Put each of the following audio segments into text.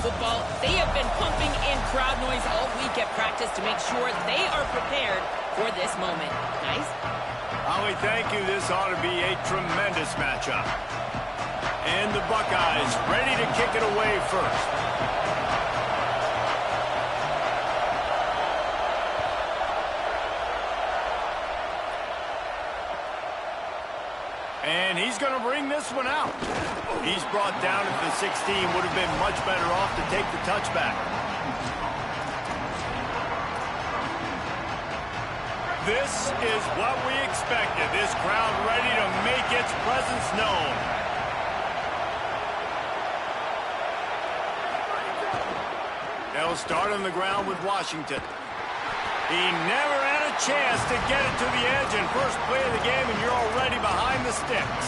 football, they have been pumping in crowd noise all week at practice to make sure they are prepared for this moment. Nice? Holly, thank you. This ought to be a tremendous matchup. And the Buckeyes ready to kick it away first. And he's going to bring this one out. He's brought down at the 16. Would have been much better off to take the touchback. This is what we expected. This crowd ready to make its presence known. They'll start on the ground with Washington. He never had a chance to get it to the edge in first play of the game, and you're already behind the sticks.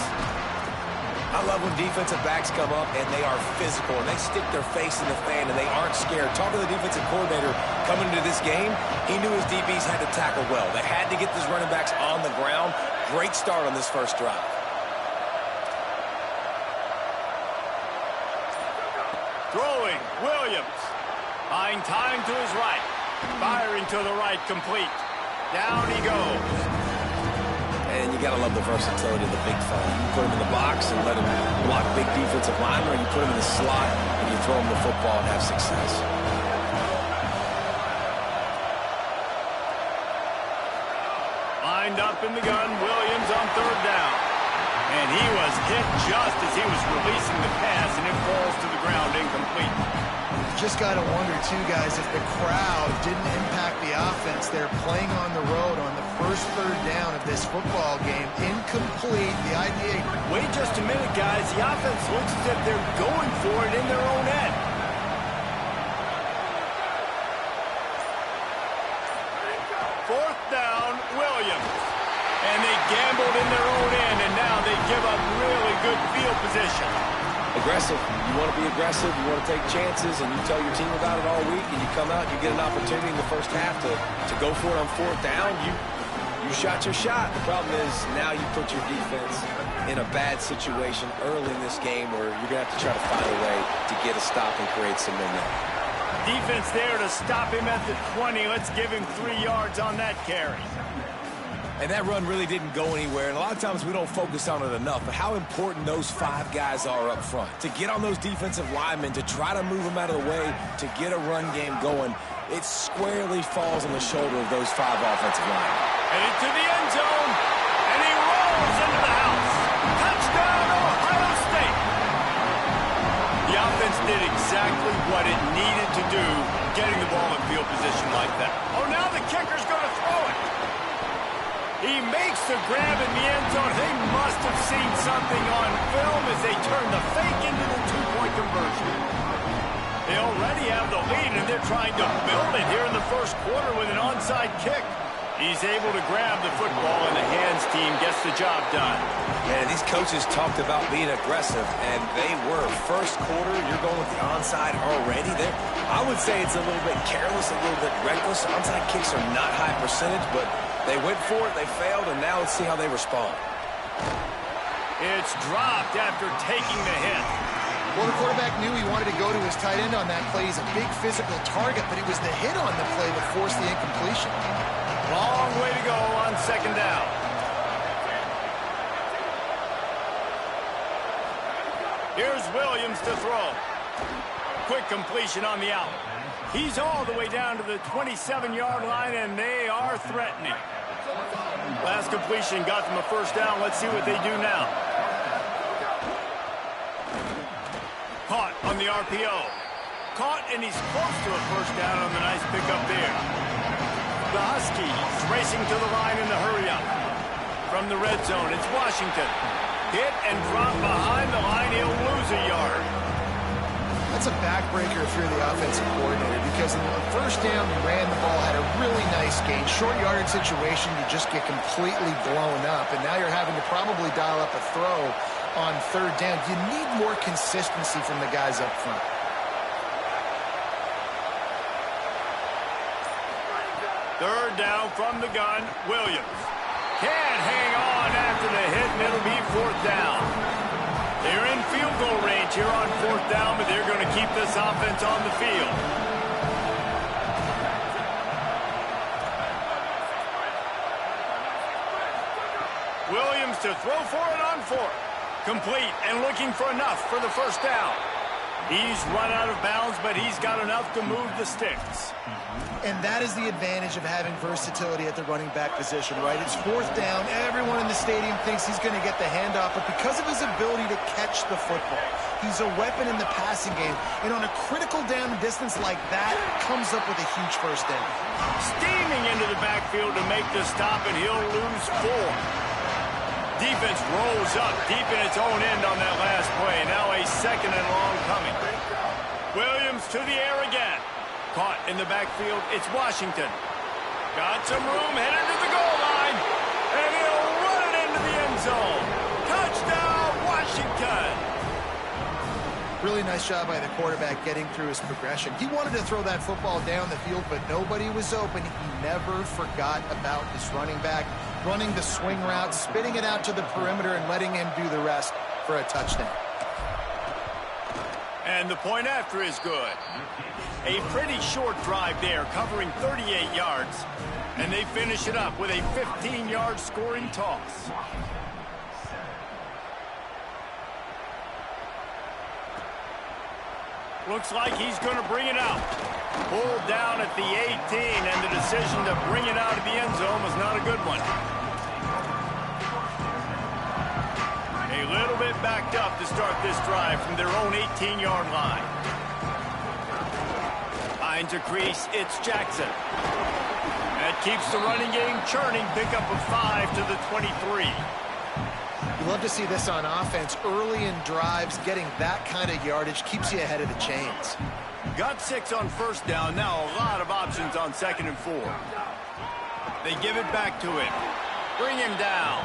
I love when defensive backs come up and they are physical and they stick their face in the fan and they aren't scared. Talking to the defensive coordinator coming into this game, he knew his DBs had to tackle well. They had to get these running backs on the ground. Great start on this first drive. Throwing, Williams. Buying time to his right. Firing to the right, complete. Down he goes. And you got to love the versatility of the big fella. You put him in the box and let him block big defensive linemen, or you put him in the slot and you throw him the football and have success. Lined up in the gun, Williams on third down. And he was hit just as he was releasing the pass, and it falls to the ground incomplete. Just got to wonder, too, guys, if the crowd didn't impact the offense. They're playing on the road on the first third down of this football game. Incomplete. The idea... Wait just a minute, guys. The offense looks as if they're going for it in their own end. Fourth down, Williams. And they gambled in their own end, and now they give up really good field position. Aggressive. You want to be aggressive. You want to take chances, and you tell your team about it all week, and you come out and you get an opportunity in the first half to go for it on fourth down. You shot your shot. The problem is now you put your defense in a bad situation early in this game where you're going to have to try to find a way to get a stop and create some momentum. Defense there to stop him at the 20. Let's give him 3 yards on that carry. And that run really didn't go anywhere, and a lot of times we don't focus on it enough, but how important those 5 guys are up front. To get on those defensive linemen, to try to move them out of the way, to get a run game going, it squarely falls on the shoulder of those 5 offensive linemen. And into the end zone, and he rolls into the house. Touchdown, Ohio State! The offense did exactly what it needed to do, getting the ball in field position like that. Oh, now the kicker's going to throw it. He makes the grab in the end zone. They must have seen something on film as they turn the fake into the 2-point conversion. They already have the lead, and they're trying to build it here in the first quarter with an onside kick. He's able to grab the football, and the hands team gets the job done. Yeah, these coaches talked about being aggressive, and they were. First quarter, you're going with the onside already. I would say it's a little bit careless, a little bit reckless. Onside kicks are not high percentage, but they went for it, they failed, and now let's see how they respond. It's dropped after taking the hit. Well, the quarterback knew he wanted to go to his tight end on that play. He's a big physical target, but it was the hit on the play that forced the incompletion. Long way to go on second down. Here's Williams to throw. Quick completion on the out. He's all the way down to the 27-yard line, and they are threatening. Last completion got them a first down. Let's see what they do now. Caught on the RPO. Caught, and he's close to a first down on the nice pickup there. The Huskies racing to the line in the hurry-up. From the red zone, it's Washington. Hit and drop behind the line. He'll lose a yard. That's a backbreaker if you're the offensive coordinator, because in the first down, you ran the ball, had a really nice gain. Short yardage situation, you just get completely blown up, and now you're having to probably dial up a throw on third down. You need more consistency from the guys up front. Third down from the gun, Williams. Can't hang on after the hit, and it'll be fourth down. They're in field goal range here on 4th down, but they're going to keep this offense on the field. Williams to throw for it on 4th. Complete and looking for enough for the first down. He's run out of bounds, but he's got enough to move the sticks. And that is the advantage of having versatility at the running back position, right? It's 4th down. Everyone in the stadium thinks he's going to get the handoff, but because of his ability to catch the football, he's a weapon in the passing game. And on a critical down distance like that, comes up with a huge first down. Steaming into the backfield to make the stop, and he'll lose 4. Defense rolls up deep in its own end on that last play. Now a 2nd and long coming. Williams to the air again. Caught in the backfield. It's Washington. Got some room, headed to the goal line. And he'll run it into the end zone. Touchdown, Washington. Really nice job by the quarterback getting through his progression. He wanted to throw that football down the field, but nobody was open. He never forgot about his running back, running the swing route, spitting it out to the perimeter, and letting him do the rest for a touchdown. And the point after is good. A pretty short drive there, covering 38 yards. And they finish it up with a 15-yard scoring toss. Looks like he's going to bring it out. Pulled down at the 18, and the decision to bring it out of the end zone was not a good one. A little bit backed up to start this drive from their own 18-yard line. Finds a crease, it's Jackson. That keeps the running game churning, pickup of 5 to the 23. You love to see this on offense. Early in drives, getting that kind of yardage keeps you ahead of the chains. Got 6 on first down. Now a lot of options on 2nd and 4. They give it back to him. Bring him down.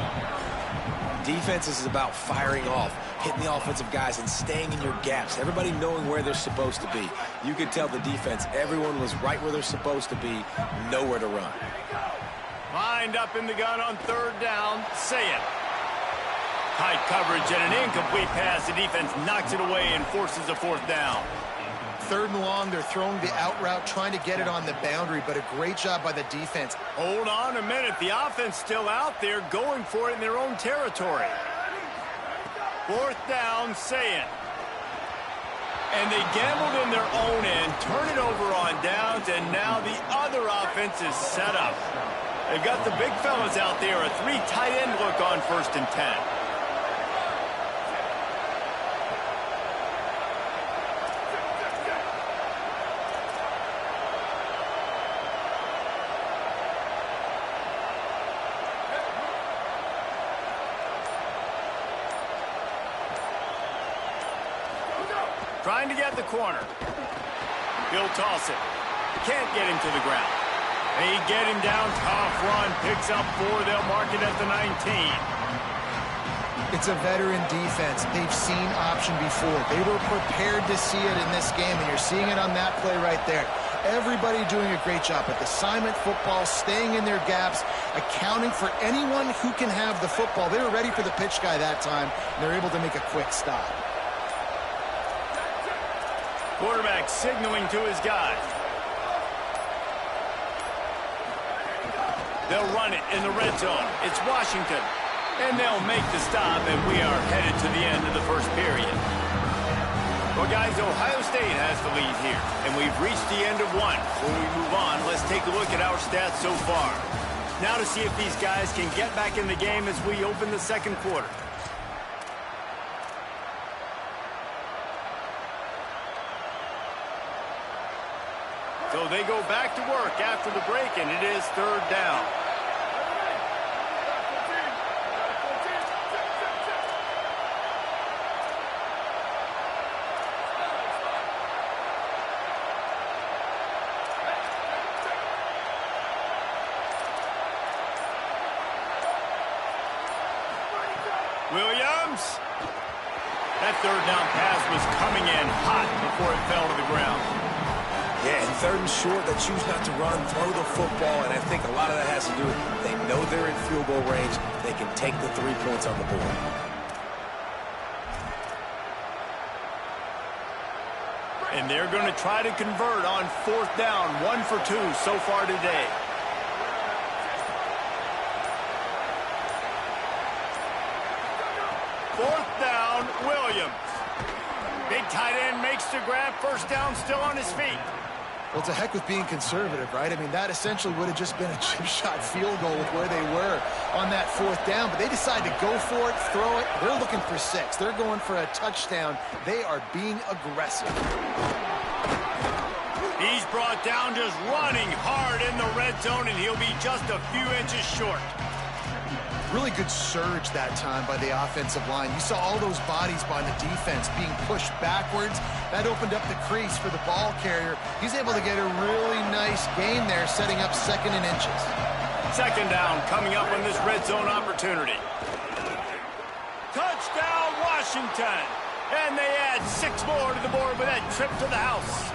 Defense is about firing off, hitting the offensive guys and staying in your gaps. Everybody knowing where they're supposed to be. You could tell the defense, everyone was right where they're supposed to be, nowhere to run. Lined up in the gun on 3rd down. Say it. Tight coverage and an incomplete pass. The defense knocks it away and forces a 4th down. 3rd and long, they're throwing the out route, trying to get it on the boundary, but a great job by the defense. Hold on a minute. The offense still out there going for it in their own territory. 4th down, say it. And they gambled in their own end, turn it over on downs, and now the other offense is set up. They've got the big fellas out there, a 3 tight end look on 1st and 10. Trying to get the corner. He'll toss it. Can't get him to the ground. They get him down. Tough run. Picks up 4. They'll mark it at the 19. It's a veteran defense. They've seen option before. They were prepared to see it in this game, and you're seeing it on that play right there. Everybody doing a great job with assignment football, staying in their gaps, accounting for anyone who can have the football. They were ready for the pitch guy that time, and they're able to make a quick stop. Quarterback signaling to his guy. They'll run it in the red zone. It's Washington. And they'll make the stop, and we are headed to the end of the first period. Well, guys, Ohio State has the lead here, and we've reached the end of one. Before we move on, let's take a look at our stats so far. Now to see if these guys can get back in the game as we open the 2nd quarter. So they go back to work after the break, and it is 3rd down. Williams. That 3rd down pass was coming in hot before it fell to the ground. Yeah, and 3rd and short, they choose not to run, throw the football, and I think a lot of that has to do with they know they're in field goal range. They can take the 3 points on the board. And they're going to try to convert on 4th down, 1 for 2 so far today. Fourth down, Williams. Big tight end makes the grab. First down, still on his feet. Well, to heck with being conservative, right? I mean, that essentially would have just been a chip shot field goal with where they were on that 4th down. But they decide to go for it, throw it. They're looking for 6. They're going for a touchdown. They are being aggressive. He's brought down just running hard in the red zone, and he'll be just a few inches short. Really good surge that time by the offensive line. You saw all those bodies by the defense being pushed backwards. That opened up the crease for the ball carrier. He's able to get a really nice gain there, setting up 2nd and inches. 2nd down coming up on this red zone opportunity. Touchdown, Washington. And they add 6 more to the board with that trip to the house.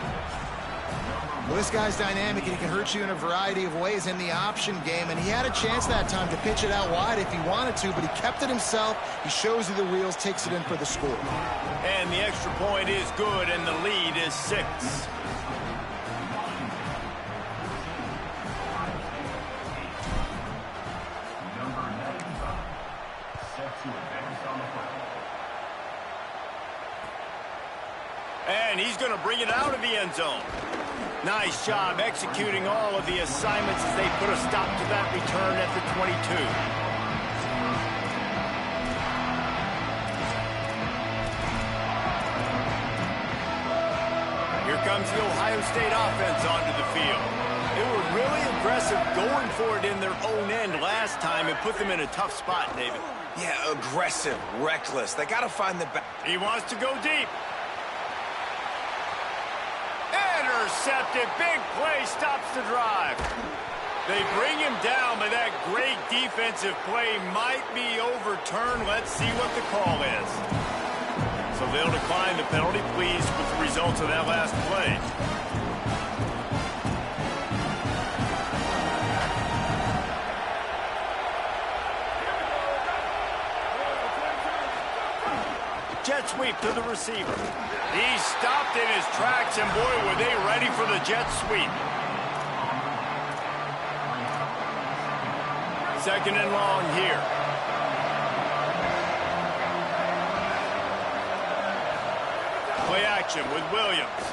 Well, this guy's dynamic, and he can hurt you in a variety of ways in the option game, and he had a chance that time to pitch it out wide if he wanted to, but he kept it himself. He shows you the wheels, takes it in for the score. And the extra point is good, and the lead is 6. And he's going to bring it out of the end zone. Nice job executing all of the assignments as they put a stop to that return at the 22. Here comes the Ohio State offense onto the field. They were really aggressive going for it in their own end last time and put them in a tough spot, David. Yeah, aggressive, reckless. They got to find the back. He wants to go deep. Intercepted. Big play stops the drive. They bring him down, but that great defensive play might be overturned. Let's see what the call is. So they'll decline the penalty, pleased with the results of that last play. Jet sweep to the receiver. He stopped in his tracks, and boy, were they ready for the jet sweep. 2nd and long here. Play action with Williams.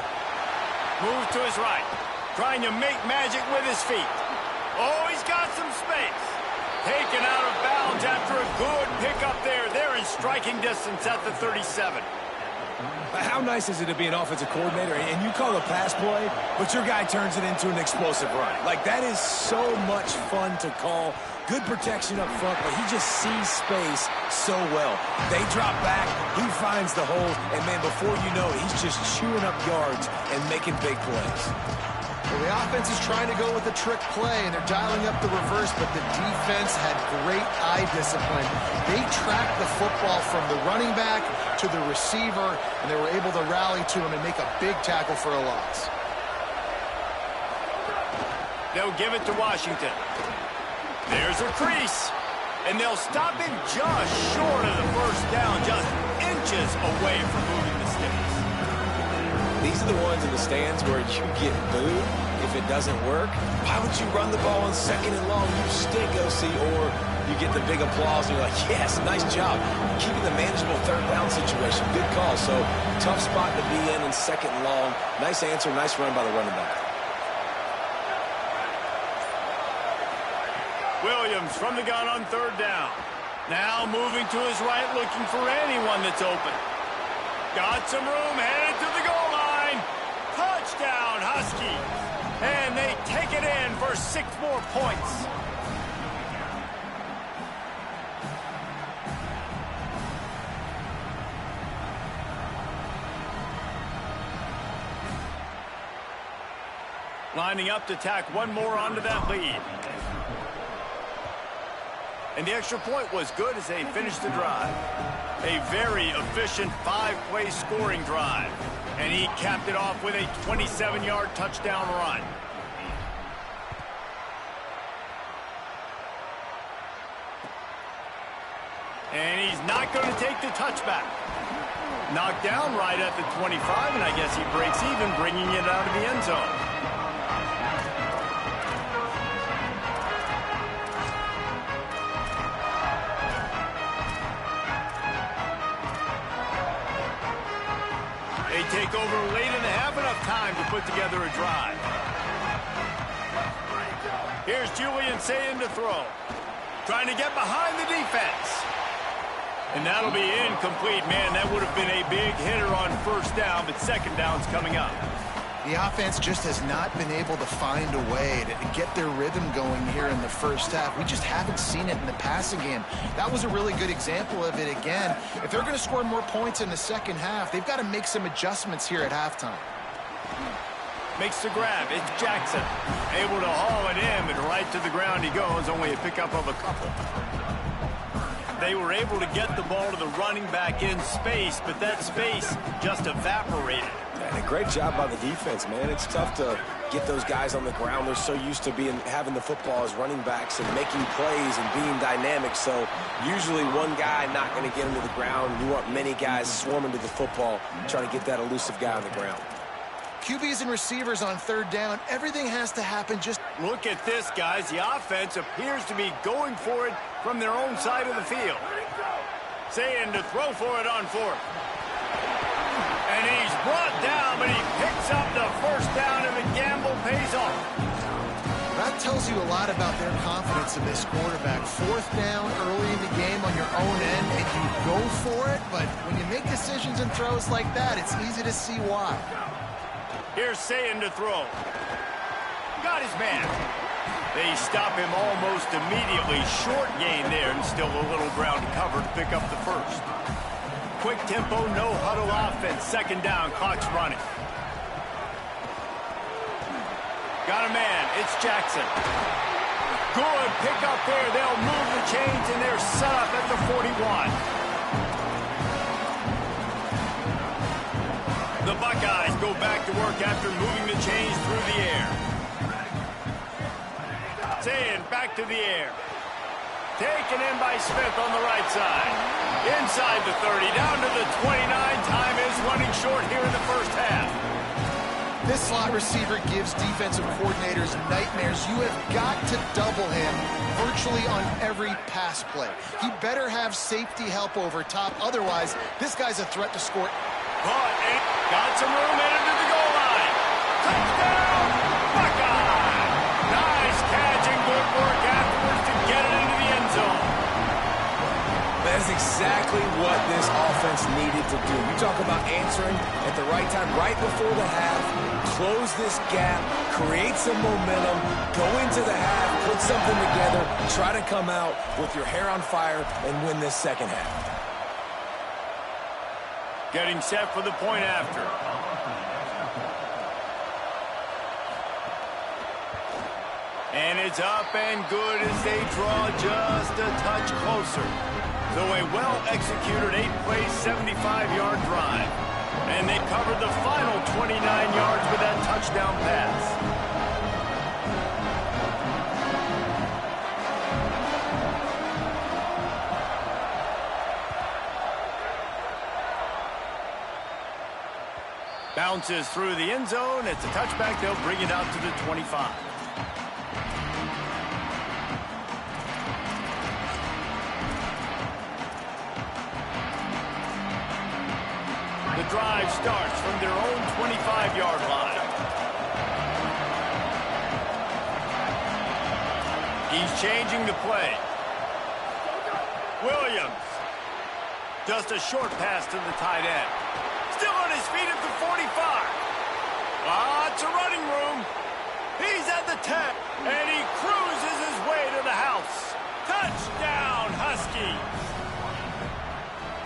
Moves to his right. Trying to make magic with his feet. Oh, he's got some space. Taken out of bounds after a good pickup there. They're in striking distance at the 37. How nice is it to be an offensive coordinator and you call a pass play, but your guy turns it into an explosive run? Like, that is so much fun to call. Good protection up front, but he just sees space so well. They drop back, he finds the hole, and, man, before you know it, he's just chewing up yards and making big plays. Well, the offense is trying to go with a trick play, and they're dialing up the reverse, but the defense had great eye discipline. They tracked the football from the running back to the receiver, and they were able to rally to him and make a big tackle for a loss. They'll give it to Washington. There's a crease, and they'll stop him just short of the first down, just inches away from moving the sticks. These are the ones in the stands where you get booed if it doesn't work. Why would you run the ball on 2nd and long? You stink, OC, or you get the big applause and you're like, yes, nice job. Keeping the manageable 3rd down situation. Good call. So, tough spot to be in 2nd and long. Nice answer, nice run by the running back. Williams from the gun on 3rd down. Now moving to his right, looking for anyone that's open. Got some room, headed to the goal line. Touchdown, Huskies. And they take it in for 6 more points. Lining up to tack one more onto that lead. And the extra point was good as they finished the drive. A very efficient 5-play scoring drive. And he capped it off with a 27-yard touchdown run. And he's not going to take the touchback. Knocked down right at the 25, and I guess he breaks even, bringing it out of the end zone. They take over late in the half, enough time to put together a drive. Here's Ncaa to throw. Trying to get behind the defense. And that'll be incomplete. Man, that would have been a big hitter on first down, but second down's coming up. The offense just has not been able to find a way to get their rhythm going here in the first half. We just haven't seen it in the passing game. That was a really good example of it again. If they're going to score more points in the second half, they've got to make some adjustments here at halftime. Makes the grab. It's Jackson. Able to haul it in, but right to the ground he goes. Only a pickup of a couple. They were able to get the ball to the running back in space, but that space just evaporated. And a great job by the defense, man. It's tough to get those guys on the ground. They're so used to having the football as running backs and making plays and being dynamic. So usually one guy not going to get him to the ground. You want many guys swarming to the football, trying to get that elusive guy on the ground. QBs and receivers on third down, everything has to happen just... Look at this, guys. The offense appears to be going for it from their own side of the field. Saying to throw for it on fourth. And he's brought down, but he picks up the first down, and the gamble pays off. That tells you a lot about their confidence in this quarterback. Fourth down early in the game on your own end, and you go for it, but when you make decisions and throws like that, it's easy to see why. Here's Ncaa to throw. Got his man. They stop him almost immediately. Short gain there, and still a little ground to cover to pick up the first. Quick tempo, no huddle offense. Second down, clock's running. Got a man. It's Jackson. Good pick up there. They'll move the chains, and they're set up at the 41. The Buckeyes go back to work after moving the chains through the air. Ncaa back to the air. Taken in by Smith on the right side. Inside the 30, down to the 29. Time is running short here in the first half. This slot receiver gives defensive coordinators nightmares. You have got to double him virtually on every pass play. He better have safety help over top. Otherwise, this guy's a threat to score. Caught it. Got some room headed to the goal line. Touchdown, Buckeye! Nice catch and good work afterwards to get it into the end zone. That's exactly what this offense needed to do. You talk about answering at the right time, right before the half, close this gap, create some momentum, go into the half, put something together, try to come out with your hair on fire and win this second half. Getting set for the point after. And it's up and good as they draw just a touch closer. So a well-executed 8-play, 75-yard drive. And they covered the final 29 yards with that touchdown pass. Bounces through the end zone. It's a touchback. They'll bring it out to the 25. The drive starts from their own 25-yard line. He's changing the play. Williams. Just a short pass to the tight end. Still on his feet at the 45. Lots of running room. He's at the 10, and he cruises his way to the house. Touchdown, Huskies.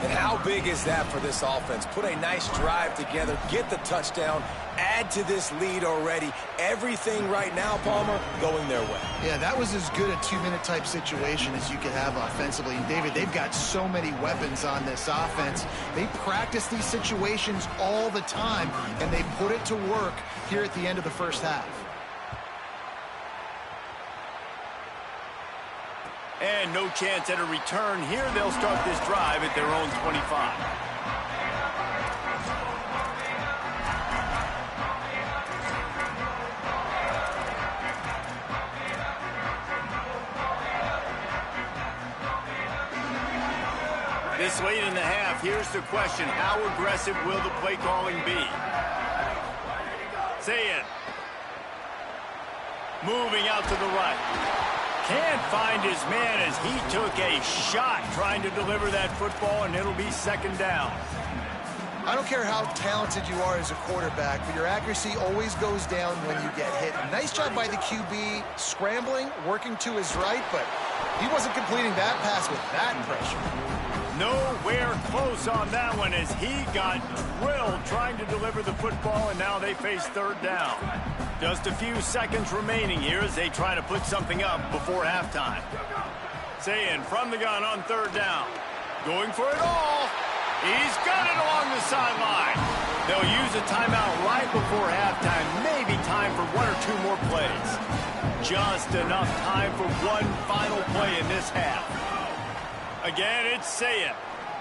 And how big is that for this offense? Put a nice drive together, get the touchdown, add to this lead already. Everything right now, Palmer, going their way. Yeah, that was as good a two-minute type situation as you could have offensively. And, David, they've got so many weapons on this offense. They practice these situations all the time, and they put it to work here at the end of the first half. And no chance at a return here. They'll start this drive at their own 25. This late in the half, here's the question. How aggressive will the play calling be? Ncaa. Moving out to the right. Can't find his man as he took a shot trying to deliver that football, and it'll be second down. I don't care how talented you are as a quarterback, but your accuracy always goes down when you get hit. Nice job by the QB scrambling, working to his right, but he wasn't completing that pass with that pressure. Nowhere close on that one as he got drilled trying to deliver the football, and now they face third down. Just a few seconds remaining here as they try to put something up before halftime. Ncaa from the gun on third down. Going for it all. He's got it along the sideline. They'll use a timeout right before halftime. Maybe time for one or two more plays. Just enough time for one final play in this half. Again, it's Ncaa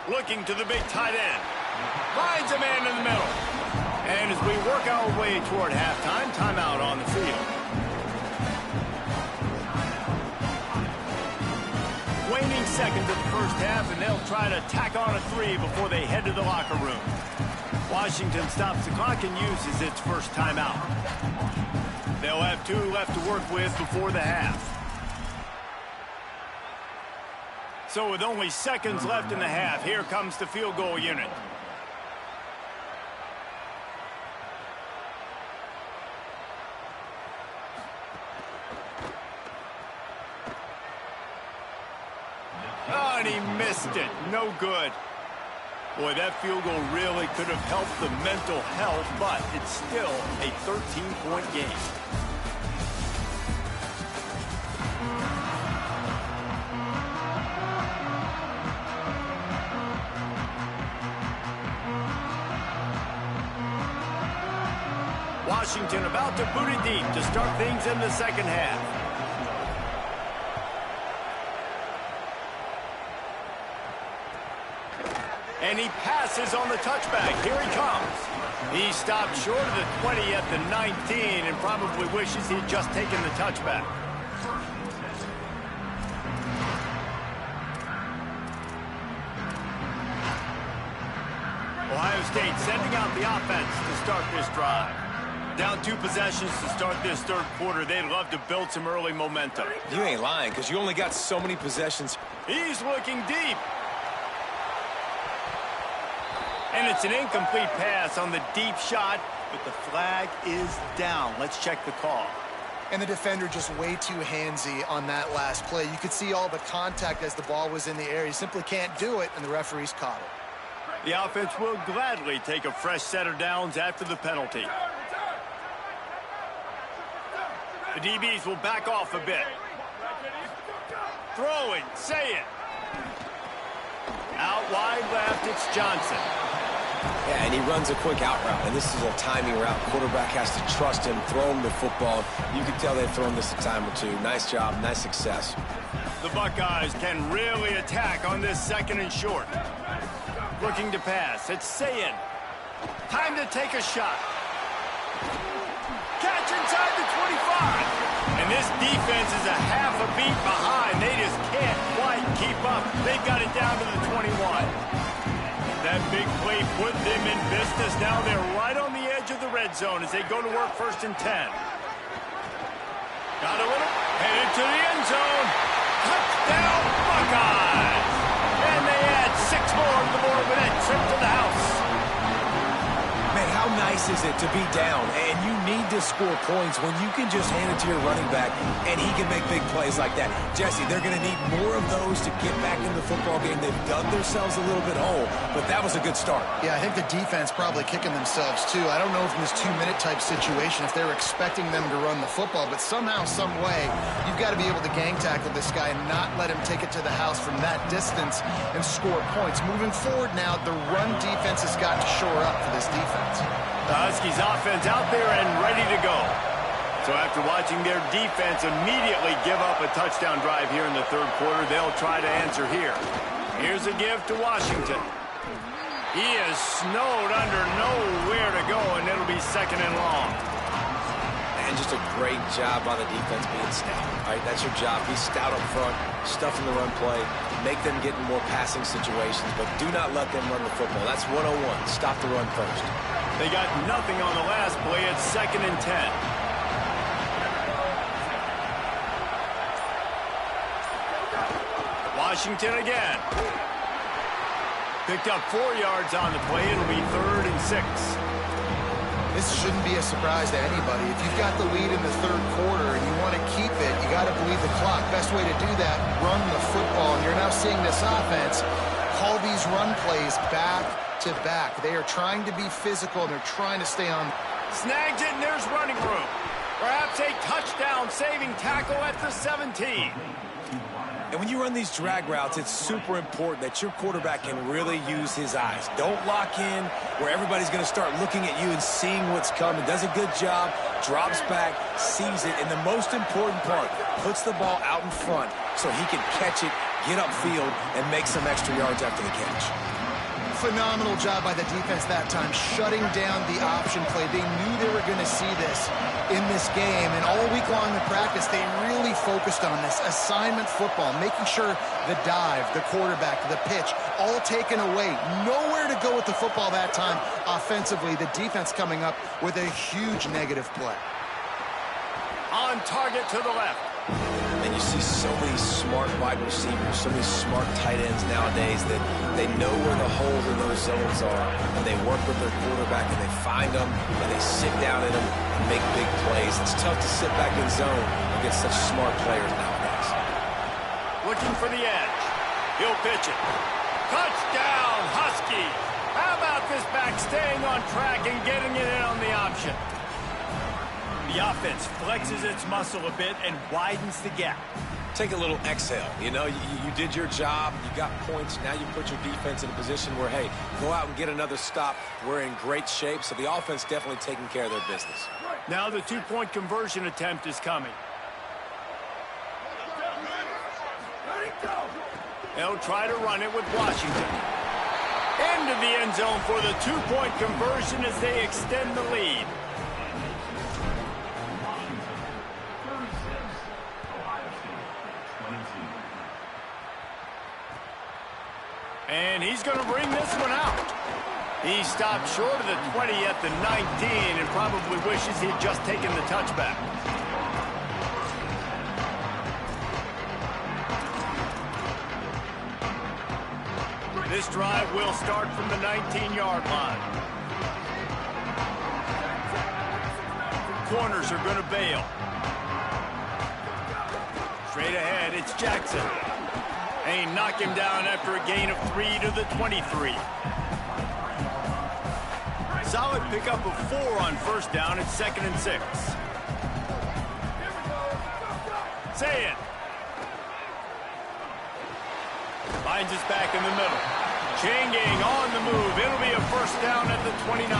looking to the big tight end. Finds a man in the middle. And as we work our way toward halftime, timeout on the field. Waning seconds of the first half, and they'll try to tack on a 3 before they head to the locker room. Washington stops the clock and uses its first timeout. They'll have 2 left to work with before the half. So with only seconds left in the half, here comes the field goal unit. Oh, and he missed it. No good. Boy, that field goal really could have helped the mental health, but it's still a 13-point game. Washington about to boot it deep to start things in the second half. And he passes on the touchback. Here he comes. He stopped short of the 20 at the 19 and probably wishes he'd just taken the touchback. Ohio State sending out the offense to start this drive. Down 2 possessions to start this third quarter. They'd love to build some early momentum. You ain't lying, because you only got so many possessions. He's looking deep. And it's an incomplete pass on the deep shot, but the flag is down. Let's check the call. And the defender just way too handsy on that last play. You could see all the contact as the ball was in the air. He simply can't do it, and the referee's caught it. The offense will gladly take a fresh set of downs after the penalty. The DBs will back off a bit. Throwing, Ncaa. Out wide left, it's Johnson. Yeah, and he runs a quick out route, and this is a timing route. Quarterback has to trust him, throw him the football. You can tell they've thrown this a time or two. Nice job, nice success. The Buckeyes can really attack on this second and short. Looking to pass, it's Ncaa. Time to take a shot. Catch inside the 25. And this defense is a half a beat behind. They just can't quite keep up. They've got it down to the 21. That big play put them in business. Now they're right on the edge of the red zone as they go to work 1st and 10. Got a little, headed to the end zone. Touchdown Buckeyes! And they add 6 more to the board with that trip to the house. Man, how nice is it to be down and you need to score points when you can just hand it to your running back and he can make big plays like that? Jesse, they're going to need more of those to get back in the football game. They've dug themselves a little bit whole, but that was a good start. Yeah, I think the defense probably kicking themselves too. I don't know if in this 2-minute type situation if they're expecting them to run the football, but somehow, some way, you've got to be able to gang tackle this guy and not let him take it to the house from that distance and score points. Moving forward now, the run defense has got to shore up for this defense. The Huskies offense out there and ready to go. So after watching their defense immediately give up a touchdown drive here in the third quarter, they'll try to answer here. Here's a give to Washington. He is snowed under, nowhere to go, and it'll be second and long. And just a great job by the defense being stout. All right, that's your job. Be stout up front, stuff in the run play. make them get in more passing situations, but do not let them run the football. That's 101. Stop the run first. They got nothing on the last play. It's 2nd and 10. Washington again. Picked up 4 yards on the play. It'll be 3rd and 6. This shouldn't be a surprise to anybody. If you've got the lead in the 3rd quarter and you want to keep it, you got to bleed the clock. Best way to do that, run the football. And you're now seeing this offense call these run plays back to back. They are trying to be physical, and they're trying to stay on. Snags it, and there's running room. Perhaps a touchdown-saving tackle at the 17. And when you run these drag routes, it's super important that your quarterback can really use his eyes. Don't lock in where everybody's going to start looking at you and seeing what's coming. Does a good job, drops back, sees it, and the most important part, puts the ball out in front so he can catch it, get upfield, and make some extra yards after the catch. Phenomenal job by the defense that time, shutting down the option play. They knew they were going to see this in this game, and all week long in practice, they really focused on this assignment football, making sure the dive, the quarterback, the pitch, all taken away. Nowhere to go with the football that time offensively. The defense coming up with a huge negative play. On target to the left. And you see so many smart wide receivers, so many smart tight ends nowadays that they know where the holes in those zones are, and they work with their quarterback, and they find them, and they sit down in them and make big plays. It's tough to sit back in zone against such smart players nowadays. Looking for the edge. He'll pitch it. Touchdown, Husky. How about this back staying on track and getting it in on the option? The offense flexes its muscle a bit and widens the gap. Take a little exhale. You know, you did your job. You got points. Now you put your defense in a position where, hey, go out and get another stop. We're in great shape. So the offense definitely taking care of their business. Now the 2-point conversion attempt is coming. They'll try to run it with Washington. Into the end zone for the 2-point conversion as they extend the lead. And he's going to bring this one out. He stopped short of the 20 at the 19 and probably wishes he'd just taken the touchback. This drive will start from the 19-yard line. Corners are going to bail. Straight ahead, it's Jackson. They knock him down after a gain of 3 to the 23. Solid pickup of 4 on first down. It's 2nd and 6. Say it. Finds us back in the middle. Chain gang on the move. It'll be a first down at the 29.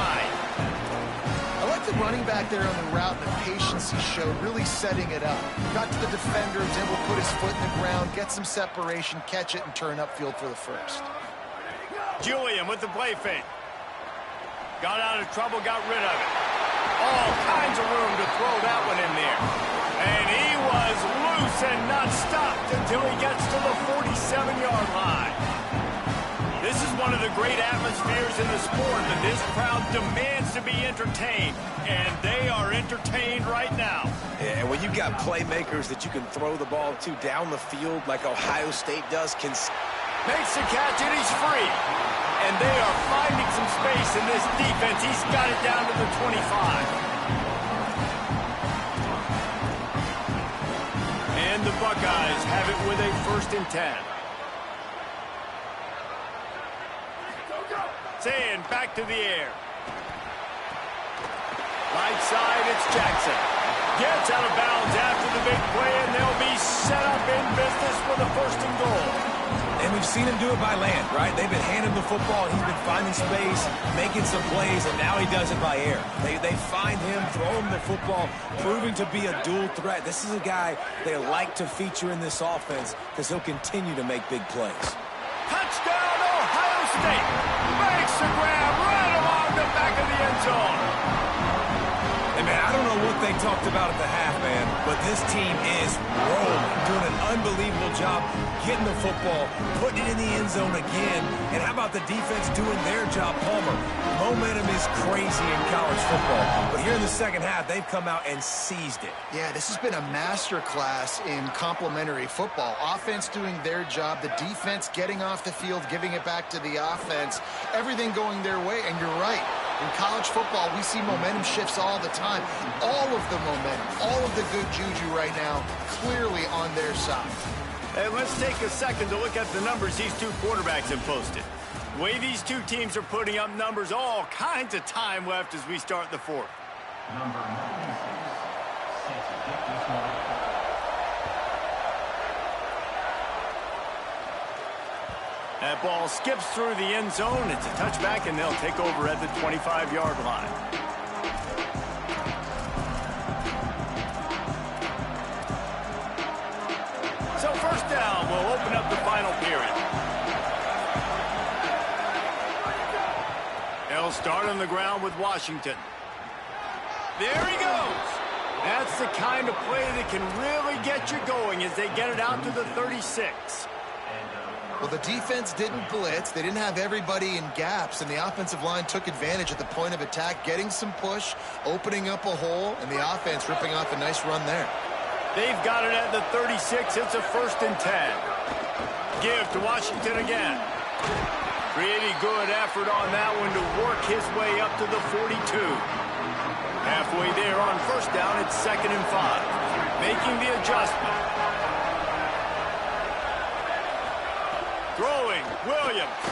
I like the running back there on the route and the patience he showed, really setting it up. Got to the defender, was able to put his foot in the ground, get some separation, catch it, and turn upfield for the first. Julian with the play fake. Got out of trouble, got rid of it. All kinds of room to throw that one in there. And he was loose and not stopped until he gets to the 47-yard line. This is one of the great atmospheres in the sport, and this crowd demands to be entertained, and they are entertained right now. Yeah, and when you've got playmakers that you can throw the ball to down the field like Ohio State does, makes the catch, and he's free. And they are finding some space in this defense. He's got it down to the 25. And the Buckeyes have it with a 1st and 10. Saying back to the air. Right side, it's Jackson. Gets out of bounds after the big play, and they'll be set up in business with a 1st and goal. And we've seen him do it by land, right? They've been handing the football. He's been finding space, making some plays, and now he does it by air. They find him, throw him the football, proving to be a dual threat. This is a guy they like to feature in this offense because he'll continue to make big plays. Touchdown, Ohio State. Makes the grab right along the back of the end zone. Hey, man, I don't know what they talked about at the half, man, but this team is rolling, doing an unbelievable job getting the football, putting it in the end zone again. And how about the defense doing their job, Palmer? Momentum is crazy in college football, but here in the second half, they've come out and seized it. Yeah, this has been a master class in complementary football. Offense doing their job, the defense getting off the field, giving it back to the offense, everything going their way, and you're right. In college football, we see momentum shifts all the time. All of the momentum, all of the good juju right now, clearly on their side. Hey, let's take a second to look at the numbers these two quarterbacks have posted. The way these two teams are putting up numbers, all kinds of time left as we start the fourth. Number 96, set to kick this one. That ball skips through the end zone. It's a touchback, and they'll take over at the 25-yard line. So first down will open up the final period. They'll start on the ground with Washington. There he goes. That's the kind of play that can really get you going as they get it out to the 36. Well, the defense didn't blitz. They didn't have everybody in gaps, and the offensive line took advantage at the point of attack, getting some push, opening up a hole, and the offense ripping off a nice run there. They've got it at the 36. It's a 1st and 10. Give to Washington again. Pretty good effort on that one to work his way up to the 42. Halfway there on first down, it's 2nd and 5. Making the adjustment. Throwing, Williams.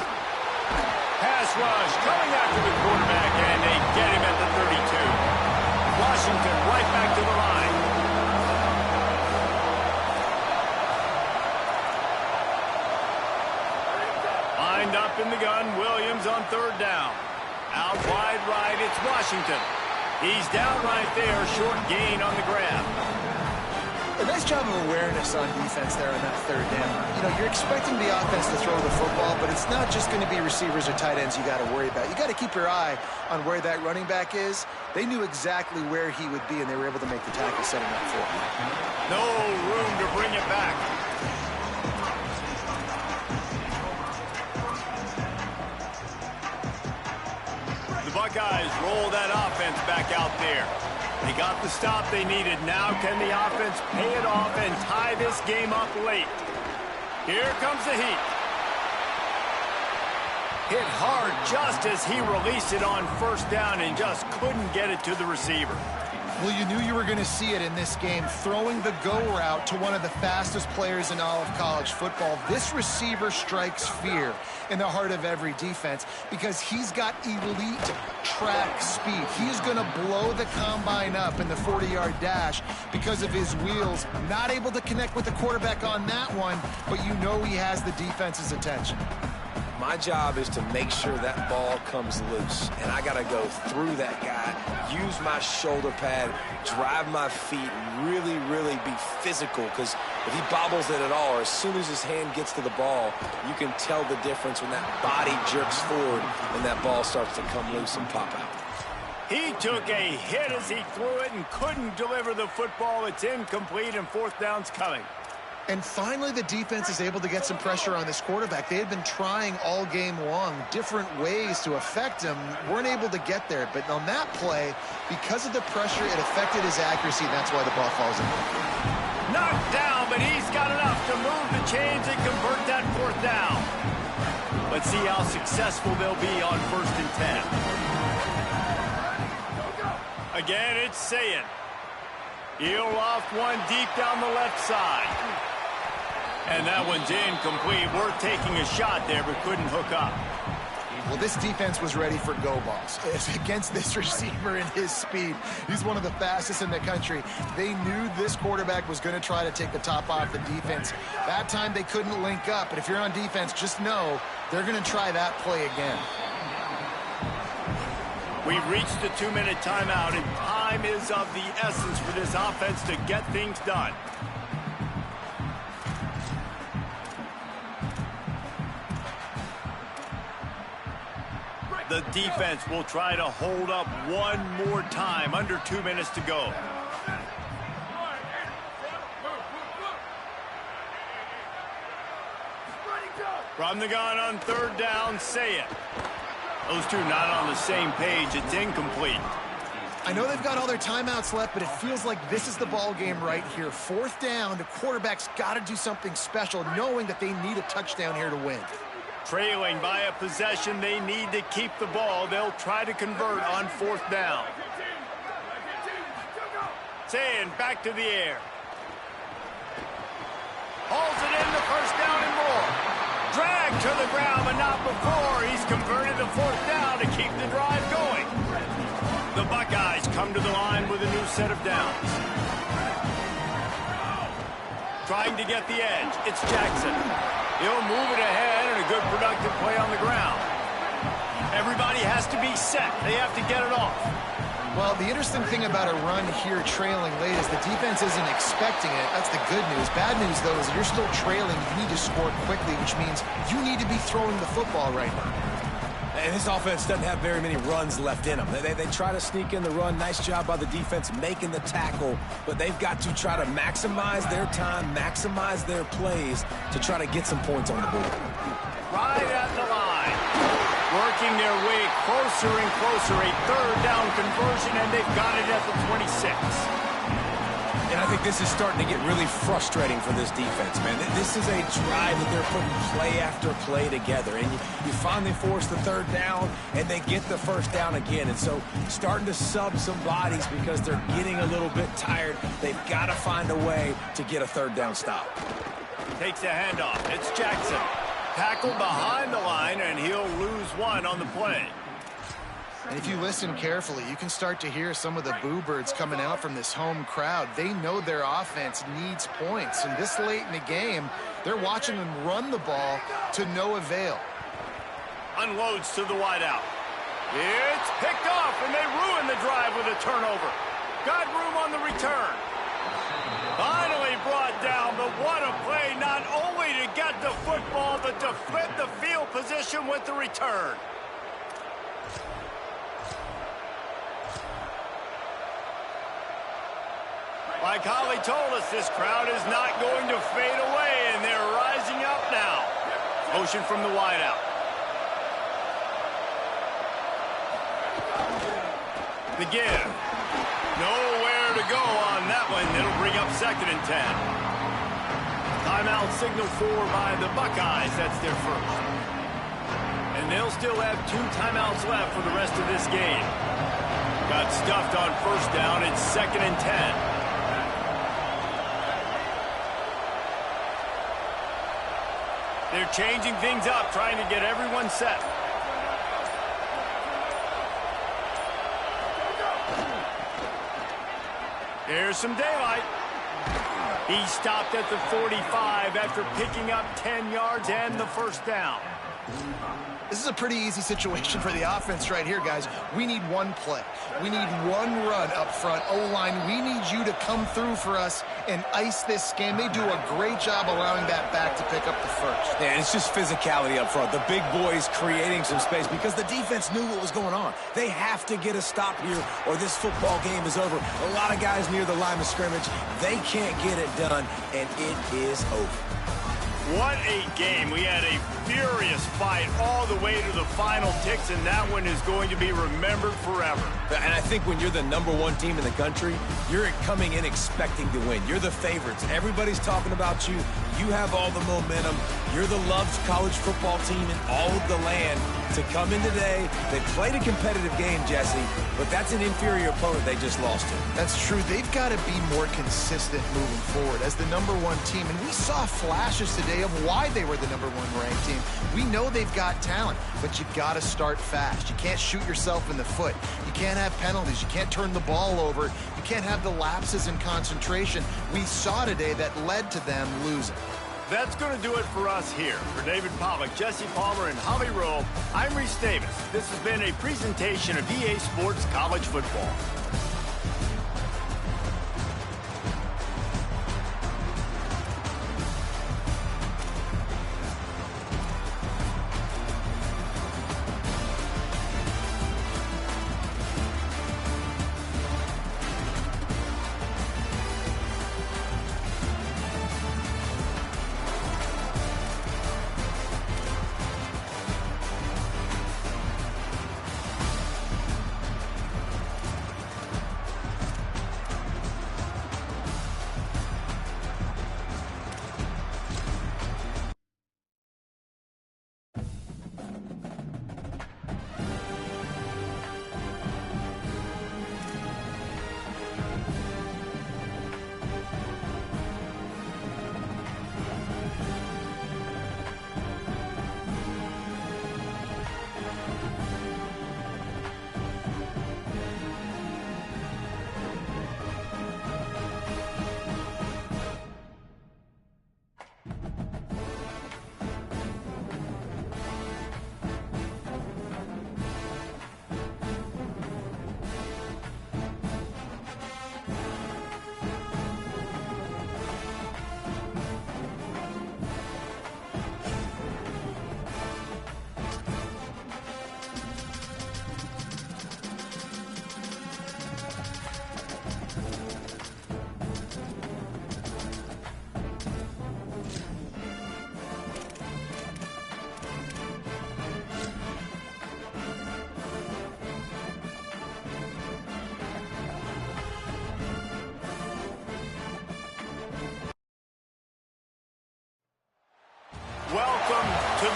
Pass rush coming after the quarterback, and they get him at the 32. Washington right back to the line. Lined up in the gun, Williams on 3rd down. Out wide right, it's Washington. He's down right there, short gain on the grab. A nice job of awareness on defense there on that 3rd down. You know, you're expecting the offense to throw the football, but it's not just going to be receivers or tight ends you got to worry about. You got to keep your eye on where that running back is. They knew exactly where he would be, and they were able to make the tackle setting up for him. No room to bring it back. The Buckeyes roll that offense back out there. They got the stop they needed. Now can the offense pay it off and tie this game up late? Here comes the heat. Hit hard just as he released it on 1st down and just couldn't get it to the receiver. Well, you knew you were going to see it in this game, throwing the go route to one of the fastest players in all of college football. This receiver strikes fear in the heart of every defense because he's got elite track speed. He's going to blow the combine up in the 40-yard dash because of his wheels. Not able to connect with the quarterback on that one, but you know he has the defense's attention. My job is to make sure that ball comes loose, and I got to go through that guy, use my shoulder pad, drive my feet, and really, really be physical, because if he bobbles it at all, or as soon as his hand gets to the ball, you can tell the difference when that body jerks forward and that ball starts to come loose and pop out. He took a hit as he threw it and couldn't deliver the football. It's incomplete, and 4th down's coming. And finally, the defense is able to get some pressure on this quarterback. They had been trying all game long different ways to affect him, weren't able to get there. But on that play, because of the pressure, it affected his accuracy, and that's why the ball falls in. Knocked down, but he's got enough to move the chains and convert that 4th down. Let's see how successful they'll be on 1st and 10. Again, it's Ncaa. He'll loft one deep down the left side. And that one's incomplete. Worth taking a shot there, but couldn't hook up. Well, this defense was ready for go balls. Against this receiver and his speed, he's one of the fastest in the country. They knew this quarterback was going to try to take the top off the defense. That time they couldn't link up, but if you're on defense, just know they're going to try that play again. We've reached the 2-minute timeout, and time is of the essence for this offense to get things done. The defense will try to hold up one more time. Under 2 minutes to go. From the gun on third down, say it. Those two not on the same page. It's incomplete. I know they've got all their timeouts left, but it feels like this is the ball game right here. Fourth down, the quarterback's got to do something special, knowing that they need a touchdown here to win. Trailing by a possession, they need to keep the ball. They'll try to convert on fourth down. Saying back to the air. Hauls it in the first down and more. Drag to the ground, but not before. He's converted the fourth down to keep the drive going. The Buckeyes come to the line with a new set of downs. Trying to get the edge. It's Jackson. He'll move it ahead and a good productive play on the ground. Everybody has to be set. They have to get it off. Well, the interesting thing about a run here trailing late is the defense isn't expecting it. That's the good news. Bad news, though, is you're still trailing. You need to score quickly, which means you need to be throwing the football right now. And this offense doesn't have very many runs left in them. They try to sneak in the run. Nice job by the defense making the tackle. But they've got to try to maximize their time, maximize their plays to try to get some points on the board. Right at the line. Working their way closer and closer. A third down conversion, and they've got it at the 26. And I think this is starting to get really frustrating for this defense, man. This is a drive that they're putting play after play together. And you finally force the third down, and they get the first down again. And so starting to sub some bodies because they're getting a little bit tired. They've got to find a way to get a third down stop. Takes a handoff. It's Jackson. Tackled behind the line, and he'll lose one on the play. And if you listen carefully, you can start to hear some of the boo birds coming out from this home crowd. They know their offense needs points. And this late in the game, they're watching them run the ball to no avail. Unloads to the wideout. It's picked off, and they ruin the drive with a turnover. Got room on the return. Finally brought down, but what a play, not only to get the football, but to flip the field position with the return. Like Holly told us, this crowd is not going to fade away, and they're rising up now. Motion from the wideout. The give. Nowhere to go on that one. It'll bring up 2nd and 10. Timeout signal for by the Buckeyes. That's their first. And they'll still have 2 timeouts left for the rest of this game. Got stuffed on first down. It's 2nd and 10. They're changing things up, trying to get everyone set. There's some daylight. He stopped at the 45 after picking up 10 yards and the first down. This is a pretty easy situation for the offense right here, guys. We need one play. We need one run up front. O-line, we need you to come through for us and ice this game. They do a great job allowing that back to pick up the first. Yeah, and it's just physicality up front. The big boys creating some space because the defense knew what was going on. They have to get a stop here or this football game is over. A lot of guys near the line of scrimmage, they can't get it done, and it is over. What a game. We had a furious fight all the way to the final ticks, and that one is going to be remembered forever. And I think when you're the #1 team in the country, you're coming in expecting to win. You're the favorites. Everybody's talking about you. You have all the momentum. You're the loved college football team in all of the land. To come in today, they played a competitive game, Jesse, but that's an inferior opponent they just lost to. That's true. They've got to be more consistent moving forward as the #1 team. And we saw flashes today of why they were the #1 ranked team. We know they've got talent, but you got to start fast. You can't shoot yourself in the foot. You can't have penalties. You can't turn the ball over. You can't have the lapses in concentration we saw today that led to them losing. That's going to do it for us here. For David Pollack, Jesse Palmer, and Holly Rowe, I'm Reese Davis. This has been a presentation of EA Sports College Football.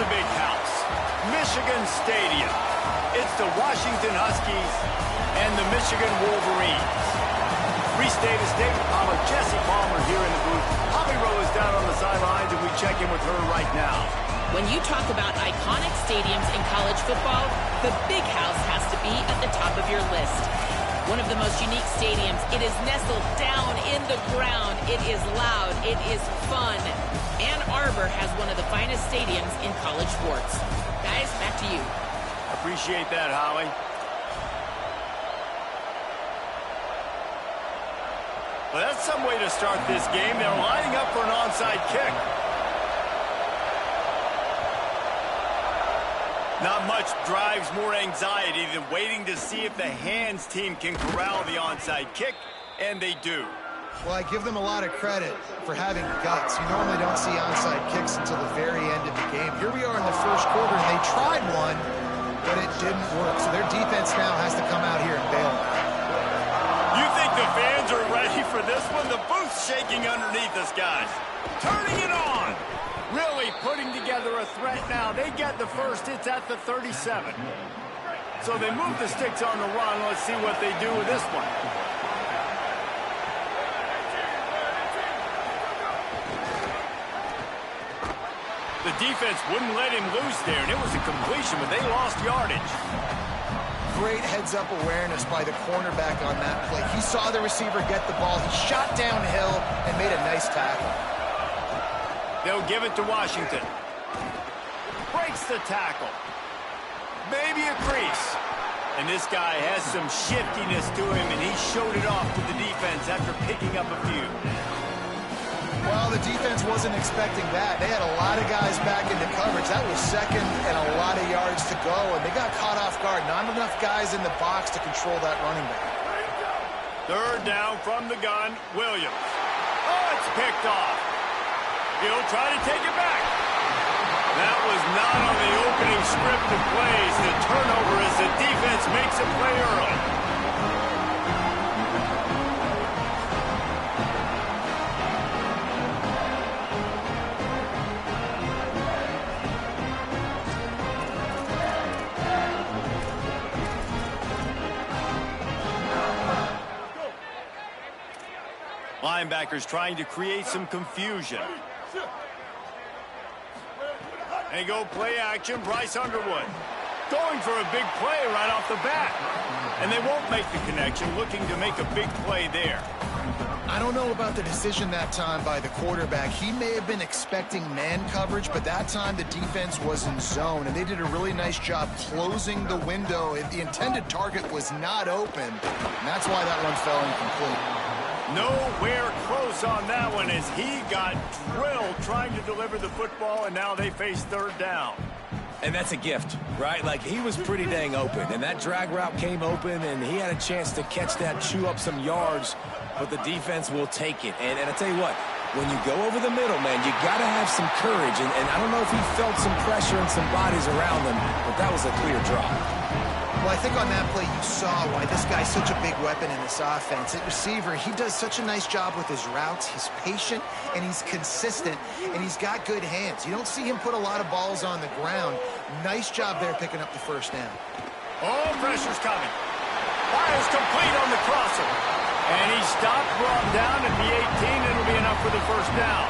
the big house, Michigan Stadium. It's the Washington Huskies and the Michigan Wolverines. Free Status, David Palmer, Jesse Palmer here in the booth. Holly Rowe is down on the sidelines, and we check in with her right now. When you talk about iconic stadiums in college football, the Big House has to be at the top of your list. One of the most unique stadiums. It is nestled down in the ground. It is loud. It is fun. Ann Arbor has one of the finest stadiums in college sports. Guys, back to you. Appreciate that, Holly. Well, that's some way to start this game. They're lining up for an onside kick. Not much drives more anxiety than waiting to see if the hands team can corral the onside kick, and they do. Well, I give them a lot of credit for having guts. You normally don't see onside kicks until the very end of the game. Here we are in the first quarter, and they tried one, but it didn't work. So their defense now has to come out here and bail. You think the fans are ready for this one? The booth's shaking underneath us, guys. Turning it on. Really putting together a threat now. They get the first. It's at the 37. So they move the sticks on the run. Let's see what they do with this one. The defense wouldn't let him loose there, and it was a completion, but they lost yardage. Great heads-up awareness by the cornerback on that play. He saw the receiver get the ball. He shot downhill and made a nice tackle. They'll give it to Washington. Breaks the tackle. Maybe a crease. And this guy has some shiftiness to him, and he showed it off to the defense after picking up a few. Well, the defense wasn't expecting that. They had a lot of guys back into coverage. That was second and a lot of yards to go, and they got caught off guard. Not enough guys in the box to control that running back. Third down from the gun, Williams. Oh, it's picked off. He'll try to take it back. That was not on the opening script of plays. The turnover as the defense makes a play early. Linebackers trying to create some confusion. They go play action, Bryce Underwood. Going for a big play right off the bat. And they won't make the connection, looking to make a big play there. I don't know about the decision that time by the quarterback. He may have been expecting man coverage, but that time the defense was in zone, and they did a really nice job closing the window. The intended target was not open, and that's why that one fell incomplete. Nowhere close on that one as he got drilled trying to deliver the football, and now they face third down. And that's a gift, right? Like, he was pretty dang open, and that drag route came open, and he had a chance to catch that, chew up some yards, but the defense will take it. And I tell you what, when you go over the middle, man, you got to have some courage, and I don't know if he felt some pressure and some bodies around him, but that was a clear drop. Well, I think on that play you saw why this guy's such a big weapon in this offense. At receiver, he does such a nice job with his routes. He's patient, and he's consistent, and he's got good hands. You don't see him put a lot of balls on the ground. Nice job there picking up the first down. Oh, pressure's coming. Fires complete on the crosser. And he stopped, brought down at the 18. It'll be enough for the first down.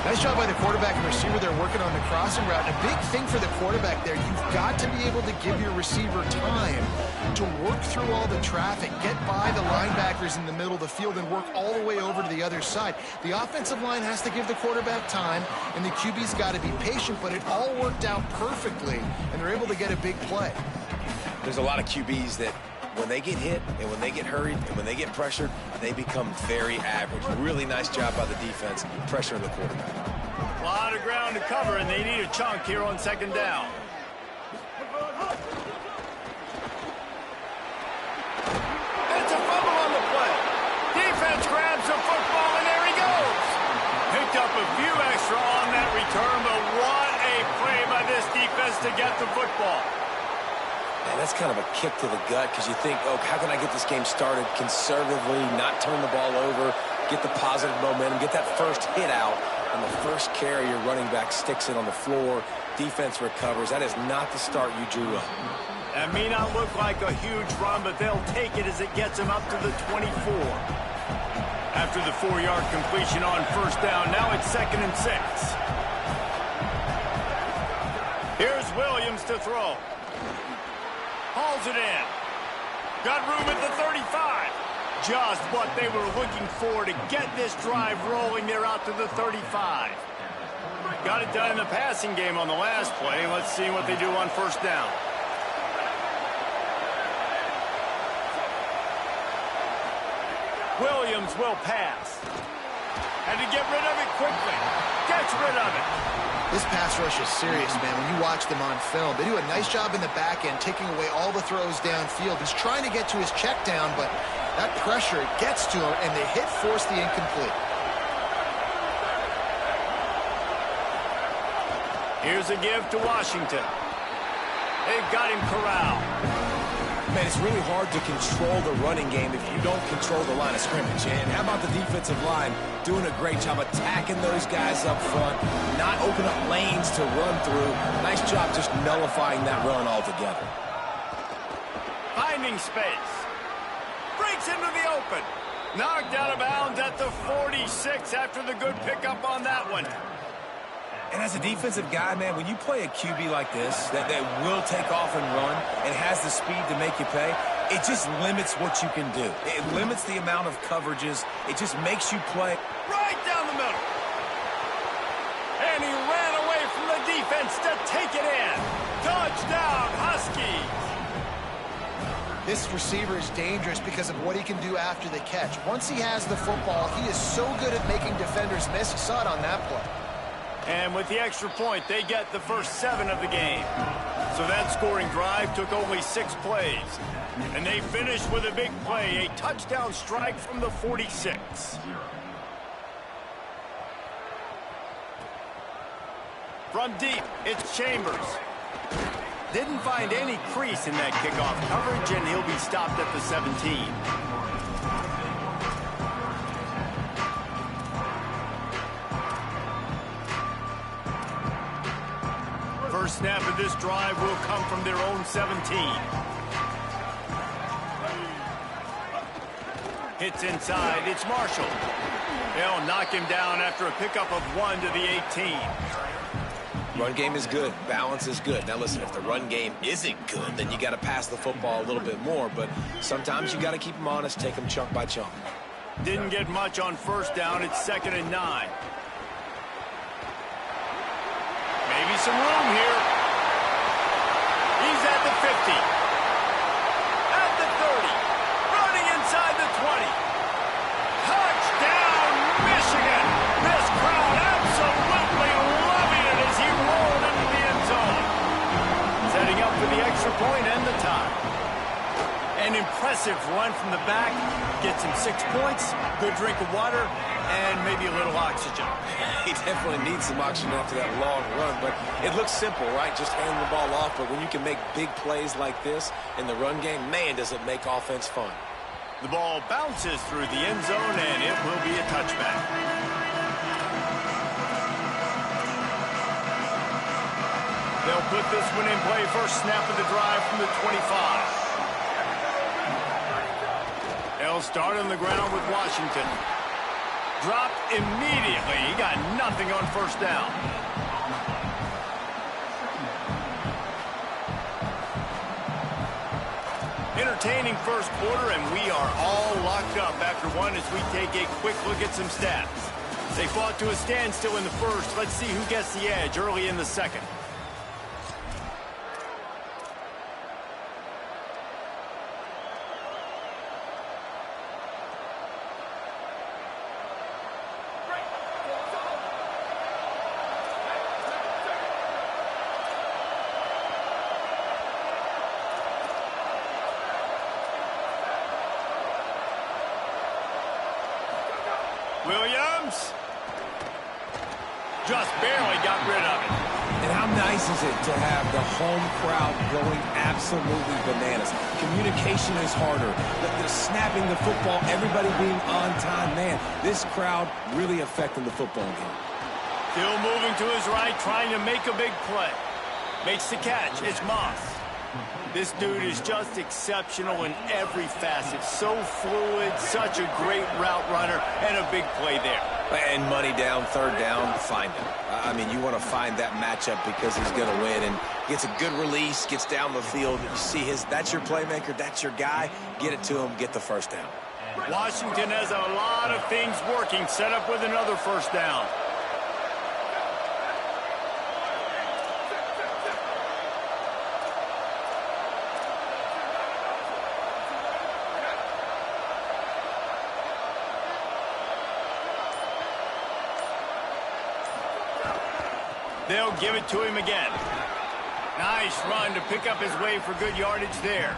Nice job by the quarterback and receiver there working on the crossing route. And a big thing for the quarterback there, you've got to be able to give your receiver time to work through all the traffic, get by the linebackers in the middle of the field, and work all the way over to the other side. The offensive line has to give the quarterback time, and the QB's got to be patient, but it all worked out perfectly, and they're able to get a big play. There's a lot of QBs that when they get hit and when they get hurried and when they get pressured, they become very average. Really nice job by the defense, pressuring the quarterback. A lot of ground to cover, and they need a chunk here on second down. It's a fumble on the play. Defense grabs the football, and there he goes. Picked up a few extra on that return, but what a play by this defense to get the football. Man, that's kind of a kick to the gut because you think, oh, how can I get this game started conservatively, not turn the ball over, get the positive momentum, get that first hit out, On the first carry, your running back sticks it on the floor. Defense recovers. That is not the start you drew up. That may not look like a huge run, but they'll take it as it gets them up to the 24. After the 4-yard completion on first down, now it's 2nd and 6. Here's Williams to throw. Hauls it in. Got room at the 35. Just what they were looking for to get this drive rolling. They're out to the 35. Got it done in the passing game on the last play. Let's see what they do on first down. Williams will pass. Had to get rid of it quickly. Gets rid of it. This pass rush is serious, man. When you watch them on film, they do a nice job in the back end, taking away all the throws downfield. He's trying to get to his check down, but that pressure gets to him, and the hit forced the incomplete. Here's a give to Washington. They've got him corralled. Man, it's really hard to control the running game if you don't control the line of scrimmage. And how about the defensive line doing a great job attacking those guys up front, not open up lanes to run through. Nice job just nullifying that run altogether. Finding space. Breaks into the open. Knocked out of bounds at the 46 after the good pickup on that one. And as a defensive guy, man, when you play a QB like this that will take off and run and has the speed to make you pay, it just limits what you can do. It limits the amount of coverages. It just makes you play right down the middle. And he ran away from the defense to take it in. Touchdown, Huskies. This receiver is dangerous because of what he can do after the catch. Once he has the football, he is so good at making defenders miss. You saw it on that play. And with the extra point, they get the first 7 of the game. So that scoring drive took only 6 plays. And they finished with a big play, a touchdown strike from the 46. From deep, it's Chambers. Didn't find any crease in that kickoff coverage, and he'll be stopped at the 17. First snap of this drive will come from their own 17. Hits inside. It's Marshall. They'll knock him down after a pickup of 1 to the 18. Run game is good. Balance is good. Now, listen, if the run game isn't good, then you got to pass the football a little bit more. But sometimes you got to keep them honest, take them chunk by chunk. Didn't get much on first down. It's 2nd and 9. Maybe some room here. He's at the 50. At the 30. Running inside the 20. Touchdown, Michigan. This crowd absolutely loving it as he rolled into the end zone. Setting up for the extra point and the tie. An impressive run from the back. Gets him 6 points, good drink of water, and maybe a little oxygen. He definitely needs some oxygen after that long run, but it looks simple, right? Just hand the ball off, but when you can make big plays like this in the run game, man, does it make offense fun. The ball bounces through the end zone, and it will be a touchback. They'll put this one in play. First snap of the drive from the 25. They'll start on the ground with Washington. Dropped immediately. He got nothing on first down. Entertaining first quarter, and we are all locked up after one as we take a quick look at some stats. They fought to a standstill in the first. Let's see who gets the edge early in the second. Williams just barely got rid of it. And how nice is it to have the home crowd going absolutely bananas? Communication is harder. The snapping the football, everybody being on time. Man, this crowd really affecting the football game. Still moving to his right, trying to make a big play. Makes the catch. It's Moss. This dude is just exceptional in every facet. So fluid, such a great route runner, and a big play there. And money down, third down, find him. I mean, you want to find that matchup because he's going to win. And gets a good release, gets down the field. You see that's your playmaker, that's your guy. Get it to him, get the first down. Washington has a lot of things working, set up with another first down. They'll give it to him again. Nice run to pick up his way for good yardage there.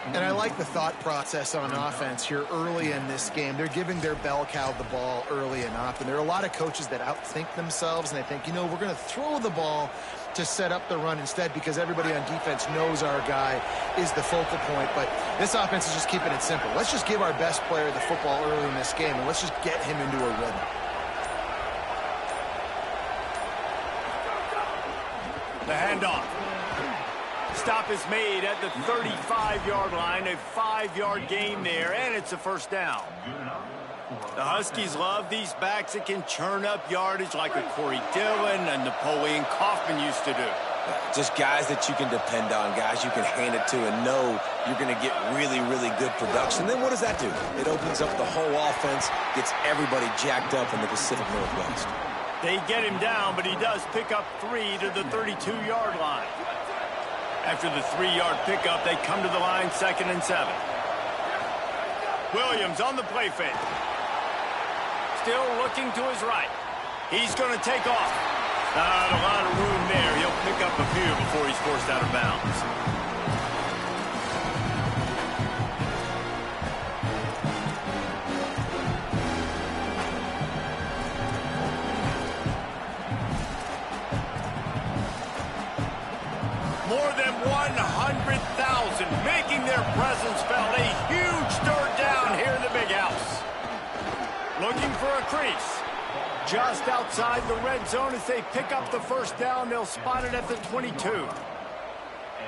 And I like the thought process on offense here early in this game. They're giving their bell cow the ball early and often. There are a lot of coaches that outthink themselves, and they think, you know, we're going to throw the ball to set up the run instead because everybody on defense knows our guy is the focal point. But this offense is just keeping it simple. Let's just give our best player the football early in this game, and let's just get him into a rhythm. The handoff. Stop is made at the 35-yard line. A 5-yard gain there, and it's a first down. The Huskies love these backs that can churn up yardage like a Corey Dillon and Napoleon Kaufman used to do. Just guys that you can depend on, guys you can hand it to and know you're going to get really, really good production. Then what does that do? It opens up the whole offense, gets everybody jacked up in the Pacific Northwest. They get him down, but he does pick up 3 to the 32-yard line. After the 3-yard pickup, they come to the line, 2nd and 7. Williams on the play fake. Still looking to his right. He's going to take off. Not a lot of room there. He'll pick up a few before he's forced out of bounds. More than 100,000 making their presence felt. A huge third down here in the big house. Looking for a crease. Just outside the red zone as they pick up the first down. They'll spot it at the 22.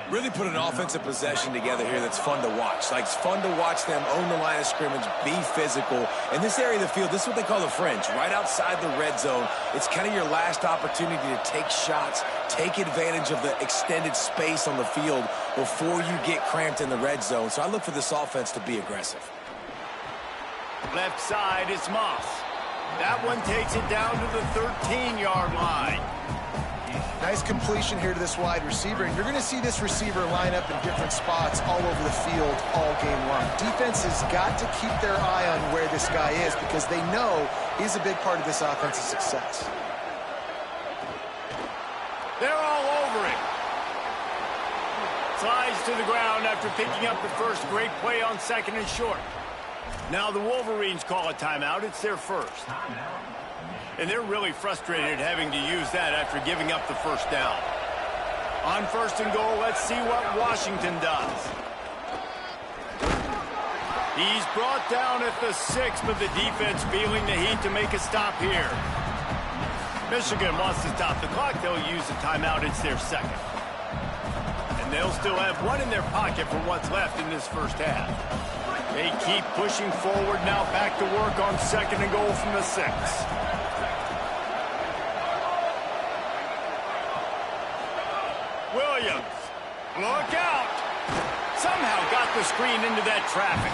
Really put an offensive possession together here that's fun to watch. Like, it's fun to watch them own the line of scrimmage, be physical. In this area of the field, this is what they call the fringe, right outside the red zone. It's kind of your last opportunity to take shots, take advantage of the extended space on the field before you get cramped in the red zone. So I look for this offense to be aggressive. Left side is Moss. That one takes it down to the 13-yard line. Nice completion here to this wide receiver, and you're going to see this receiver line up in different spots all over the field all game long. Defense has got to keep their eye on where this guy is because they know he's a big part of this offensive success. They're all over him. Slides to the ground after picking up the first. Great play on 2nd and short. Now the Wolverines call a timeout. It's their first. And they're really frustrated having to use that after giving up the first down. On 1st and goal, let's see what Washington does. He's brought down at the 6, but the defense feeling the heat to make a stop here. Michigan wants to stop the clock. They'll use the timeout. It's their second. And they'll still have one in their pocket for what's left in this first half. They keep pushing forward now, back to work on 2nd and goal from the 6. Williams, look out! Somehow got the screen into that traffic.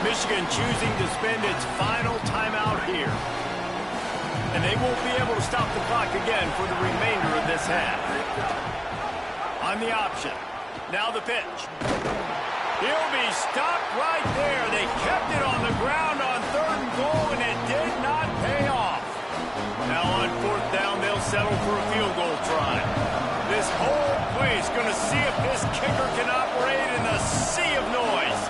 Michigan choosing to spend its final timeout here. And they won't be able to stop the clock again for the remainder of this half. On the option, now the pitch. He'll be stopped right there. They kept it on the ground on 3rd and goal, and it did not pay off. Now on 4th down, they'll settle for a field goal try. This whole place going to see if this kicker can operate in the sea of noise.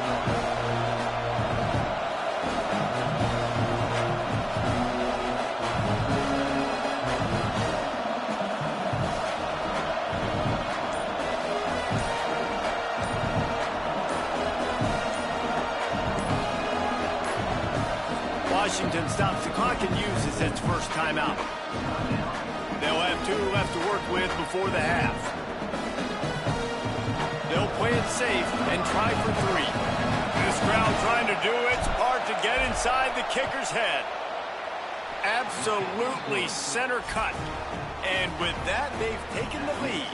Washington stops the clock and uses its first timeout. They'll have 2 left to work with before the half. They'll play it safe and try for 3. This crowd trying to do its part to get inside the kicker's head. Absolutely center cut. And with that, they've taken the lead.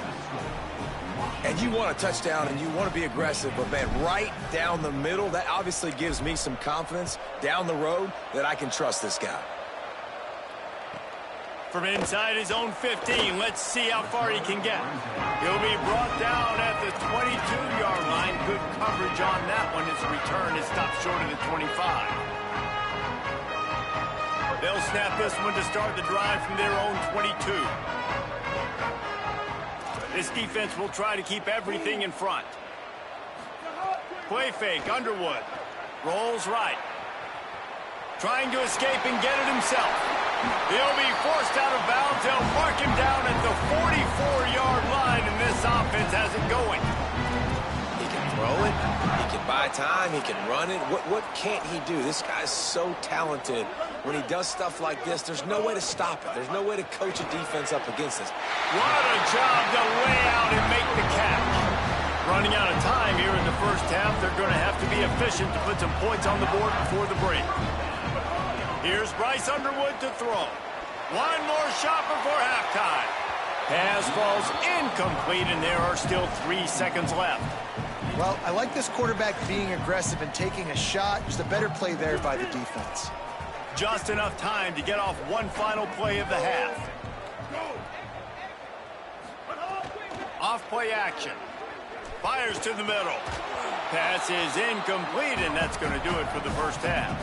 And you want a touchdown and you want to be aggressive, but man, right down the middle, that obviously gives me some confidence down the road that I can trust this guy. From inside his own 15, let's see how far he can get. He'll be brought down at the 22-yard line. Good coverage on that one. His return is stopped short of the 25. They'll snap this one to start the drive from their own 22. This defense will try to keep everything in front. Play fake, Underwood. Rolls right. Trying to escape and get it himself. He'll be forced out of bounds. They'll mark him down at the 44-yard line, and this offense has it going. He can throw it. He can buy time. He can run it. What can't he do? This guy's so talented. When he does stuff like this, there's no way to stop it. There's no way to coach a defense up against this. What a job to lay out and make the catch. Running out of time here in the first half, they're going to have to be efficient to put some points on the board before the break. Here's Bryce Underwood to throw. One more shot before halftime. Pass falls incomplete, and there are still 3 seconds left. Well, I like this quarterback being aggressive and taking a shot. Just a better play there by the defense. Just enough time to get off one final play of the half. Off play action. Fires to the middle. Pass is incomplete, and that's going to do it for the first half.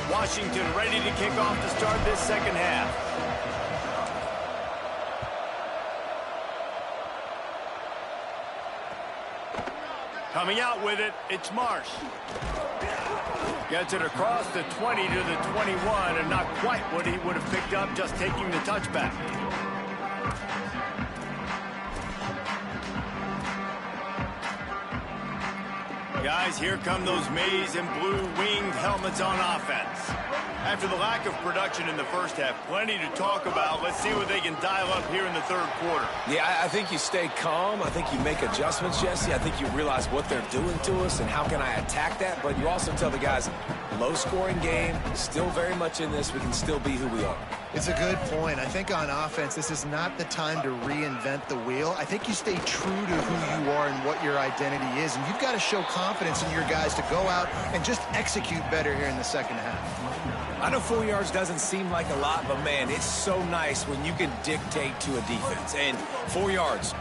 Washington ready to kick off to start this second half. Coming out with it, it's Marsh. Gets it across the 20 to the 21, and not quite what he would have picked up just taking the touchback. Guys, here come those maize and blue winged helmets on offense. After the lack of production in the first half, plenty to talk about. Let's see what they can dial up here in the third quarter. Yeah, I think you stay calm. I think you make adjustments, Jesse. I think you realize what they're doing to us and how can I attack that. But you also tell the guys, low-scoring game, still very much in this. We can still be who we are. It's a good point. I think on offense, this is not the time to reinvent the wheel. I think you stay true to who you are and what your identity is. And you've got to show confidence in your guys to go out and just execute better here in the second half. I know 4 yards doesn't seem like a lot, but, man, it's so nice when you can dictate to a defense. And 4 yards,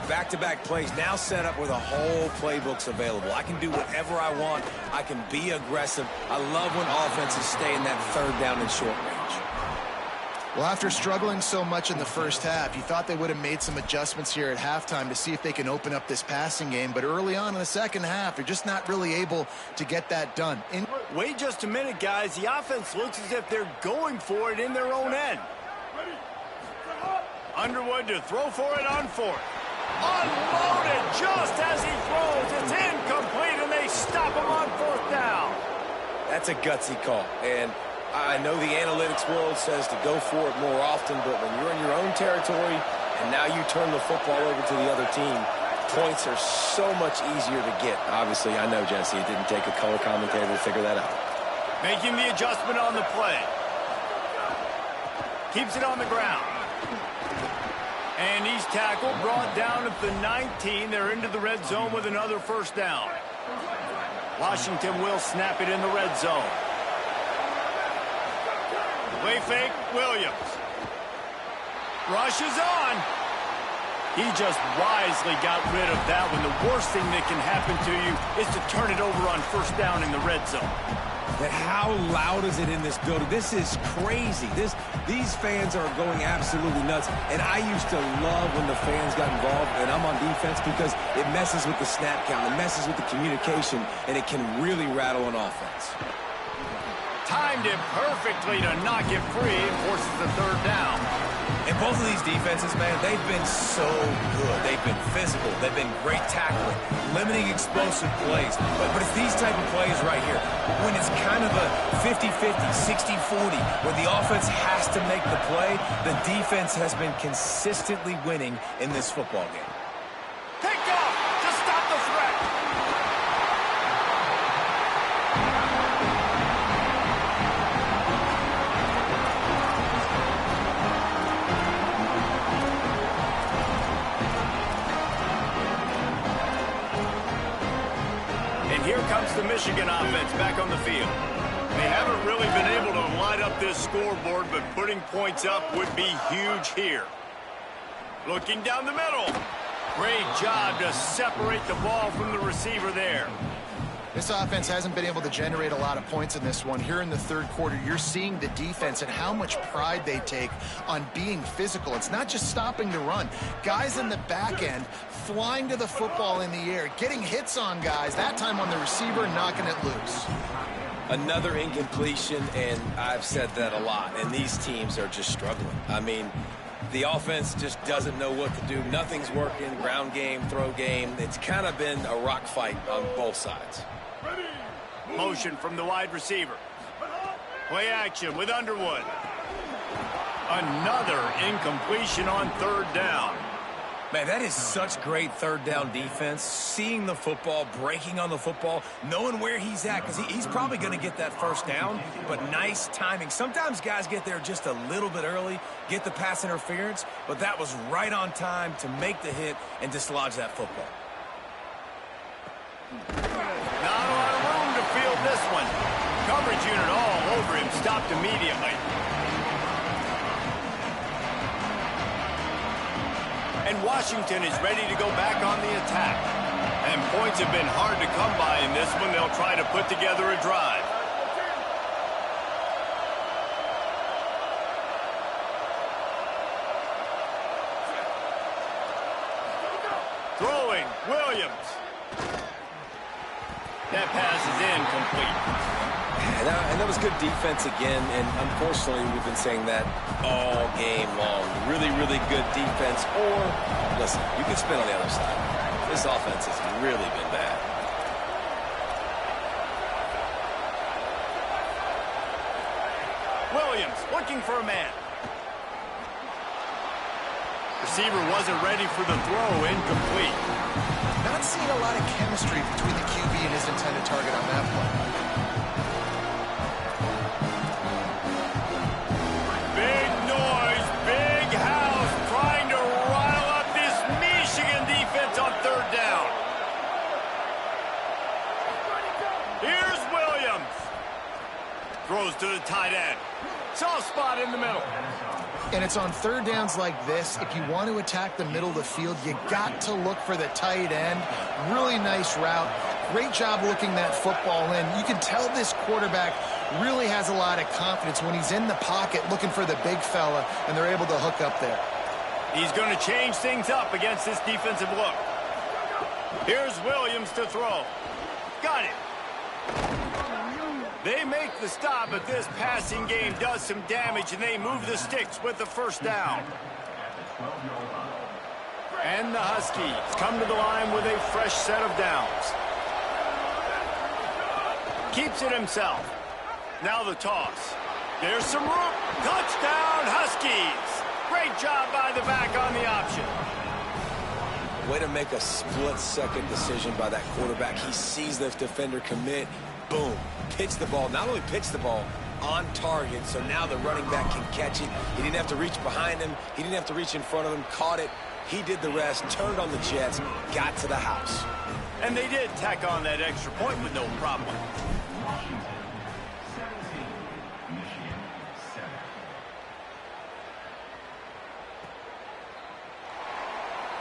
back-to-back plays, now set up with a whole playbooks available. I can do whatever I want. I can be aggressive. I love when offenses stay in that third down and short range. Well, after struggling so much in the first half, you thought they would have made some adjustments here at halftime to see if they can open up this passing game. But early on in the second half, they're just not really able to get that done. Wait just a minute, guys. The offense looks as if they're going for it in their own end. Underwood to throw for it on fourth. Unloaded just as he throws. It's incomplete, and they stop him on fourth down. That's a gutsy call. And I know the analytics world says to go for it more often, but when you're in your own territory and now you turn the football over to the other team, points are so much easier to get. Obviously, I know, Jesse, it didn't take a color commentator to figure that out. Making the adjustment on the play. Keeps it on the ground. And he's tackled, brought down at the 19. They're into the red zone with another first down. Washington will snap it in the red zone. Play fake, Williams. Rushes on. He just wisely got rid of that one. The worst thing that can happen to you is to turn it over on first down in the red zone. But how loud is it in this building? This is crazy. These fans are going absolutely nuts. And I used to love when the fans got involved, and I'm on defense, because it messes with the snap count. It messes with the communication, and it can really rattle an offense. Timed it perfectly to not get free and forces the third down. And both of these defenses, man, they've been so good. They've been physical. They've been great tackling, limiting explosive plays. But it's these type of plays right here, when it's kind of a 50-50, 60-40, where the offense has to make the play, the defense has been consistently winning in this football game. Picked off to stop the threat. Here comes the Michigan offense back on the field. They haven't really been able to light up this scoreboard, but putting points up would be huge here. Looking down the middle. Great job to separate the ball from the receiver there. This offense hasn't been able to generate a lot of points in this one. Here in the third quarter, you're seeing the defense and how much pride they take on being physical. It's not just stopping the run. Guys in the back end flying to the football in the air, getting hits on guys, that time on the receiver, knocking it loose. Another incompletion, and I've said that a lot, and these teams are just struggling. I mean, the offense just doesn't know what to do. Nothing's working, ground game, throw game. It's kind of been a rock fight on both sides. Motion from the wide receiver. Play action with Underwood. Another incompletion on third down. Man, that is such great third down defense. Seeing the football, breaking on the football, knowing where he's at, because he's probably going to get that first down, but nice timing. Sometimes guys get there just a little bit early, get the pass interference, but that was right on time to make the hit and dislodge that football. Not a lot of room to field this one. Coverage unit all over him, stopped immediately. And Washington is ready to go back on the attack. And points have been hard to come by in this one. They'll try to put together a drive. Throwing, Williams. That pass is incomplete. And that was good defense again, and unfortunately we've been saying that all game long. Really, really good defense, or, listen, you can spin on the other side. This offense has really been bad. Williams looking for a man. Receiver wasn't ready for the throw, incomplete. Not seeing a lot of chemistry between the QB and his intended target on that play. Big noise, big house, trying to rile up this Michigan defense on third down. Here's Williams. Throws to the tight end. Soft spot in the middle. And it's on third downs like this, if you want to attack the middle of the field, you got to look for the tight end. Really nice route. Great job looking that football in. You can tell this quarterback really has a lot of confidence when he's in the pocket looking for the big fella, and they're able to hook up there. He's going to change things up against this defensive look. Here's Williams to throw. Got it. They make the stop, but this passing game does some damage, and they move the sticks with the first down. And the Huskies come to the line with a fresh set of downs. Keeps it himself. Now the toss. There's some room. Touchdown, Huskies. Great job by the back on the option. Way to make a split-second decision by that quarterback. He sees the defender commit. Boom. Pitch the ball. Not only pitch the ball, on target, so now the running back can catch it. He didn't have to reach behind him. He didn't have to reach in front of him. Caught it. He did the rest, turned on the Jets, got to the house. And they did tack on that extra point with no problem.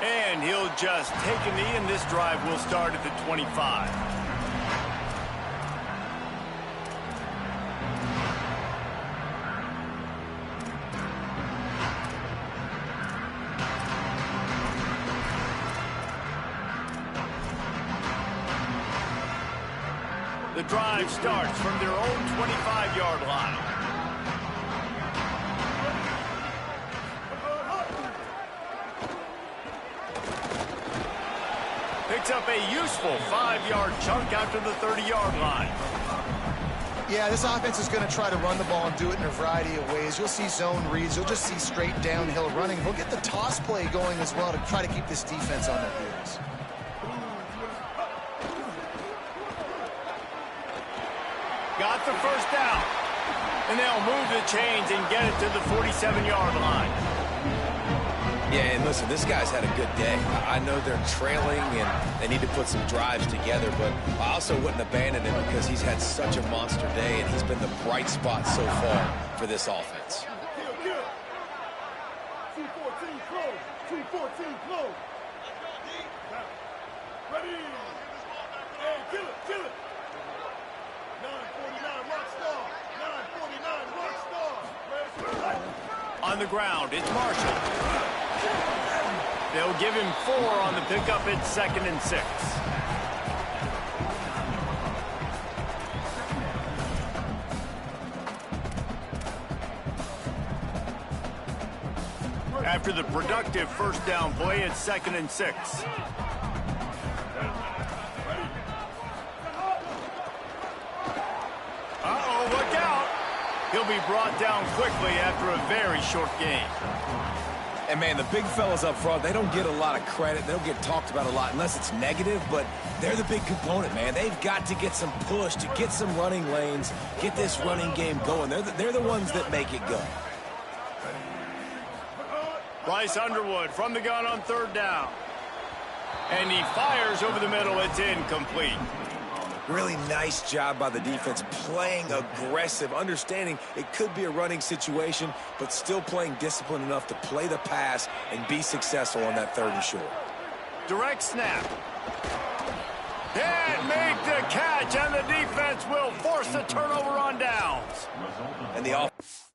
And he'll just take a knee, and this drive will start at the 25. The drive starts from their own 25-yard line. picks up a useful 5-yard chunk after the 30-yard line. Yeah, this offense is going to try to run the ball and do it in a variety of ways. You'll see zone reads. You'll just see straight downhill running. We'll get the toss play going as well to try to keep this defense on their heels. Got the first down. And they'll move the chains and get it to the 47-yard line. Yeah, and listen, this guy's had a good day. I know they're trailing and they need to put some drives together, but I also wouldn't abandon him because he's had such a monster day and he's been the bright spot so far for this offense. 214 close. 214 close. Ready. Hey, kill it, kill it. 949 rock star. 949 rock star. On the ground, it's Marshall. They'll give him 4 on the pickup. It's 2nd and 6. After the productive first down play, it's 2nd and 6. Uh-oh, look out. He'll be brought down quickly after a very short game. And, man, the big fellas up front, they don't get a lot of credit. They don't get talked about a lot unless it's negative, but they're the big component, man. They've got to get some push, to get some running lanes, get this running game going. They're the ones that make it go. Bryce Underwood from the gun on 3rd down. And he fires over the middle. It's incomplete. Really nice job by the defense, playing aggressive, understanding it could be a running situation, but still playing disciplined enough to play the pass and be successful on that 3rd and short. Direct snap. Can't make the catch, and the defense will force the turnover on downs. And the offense.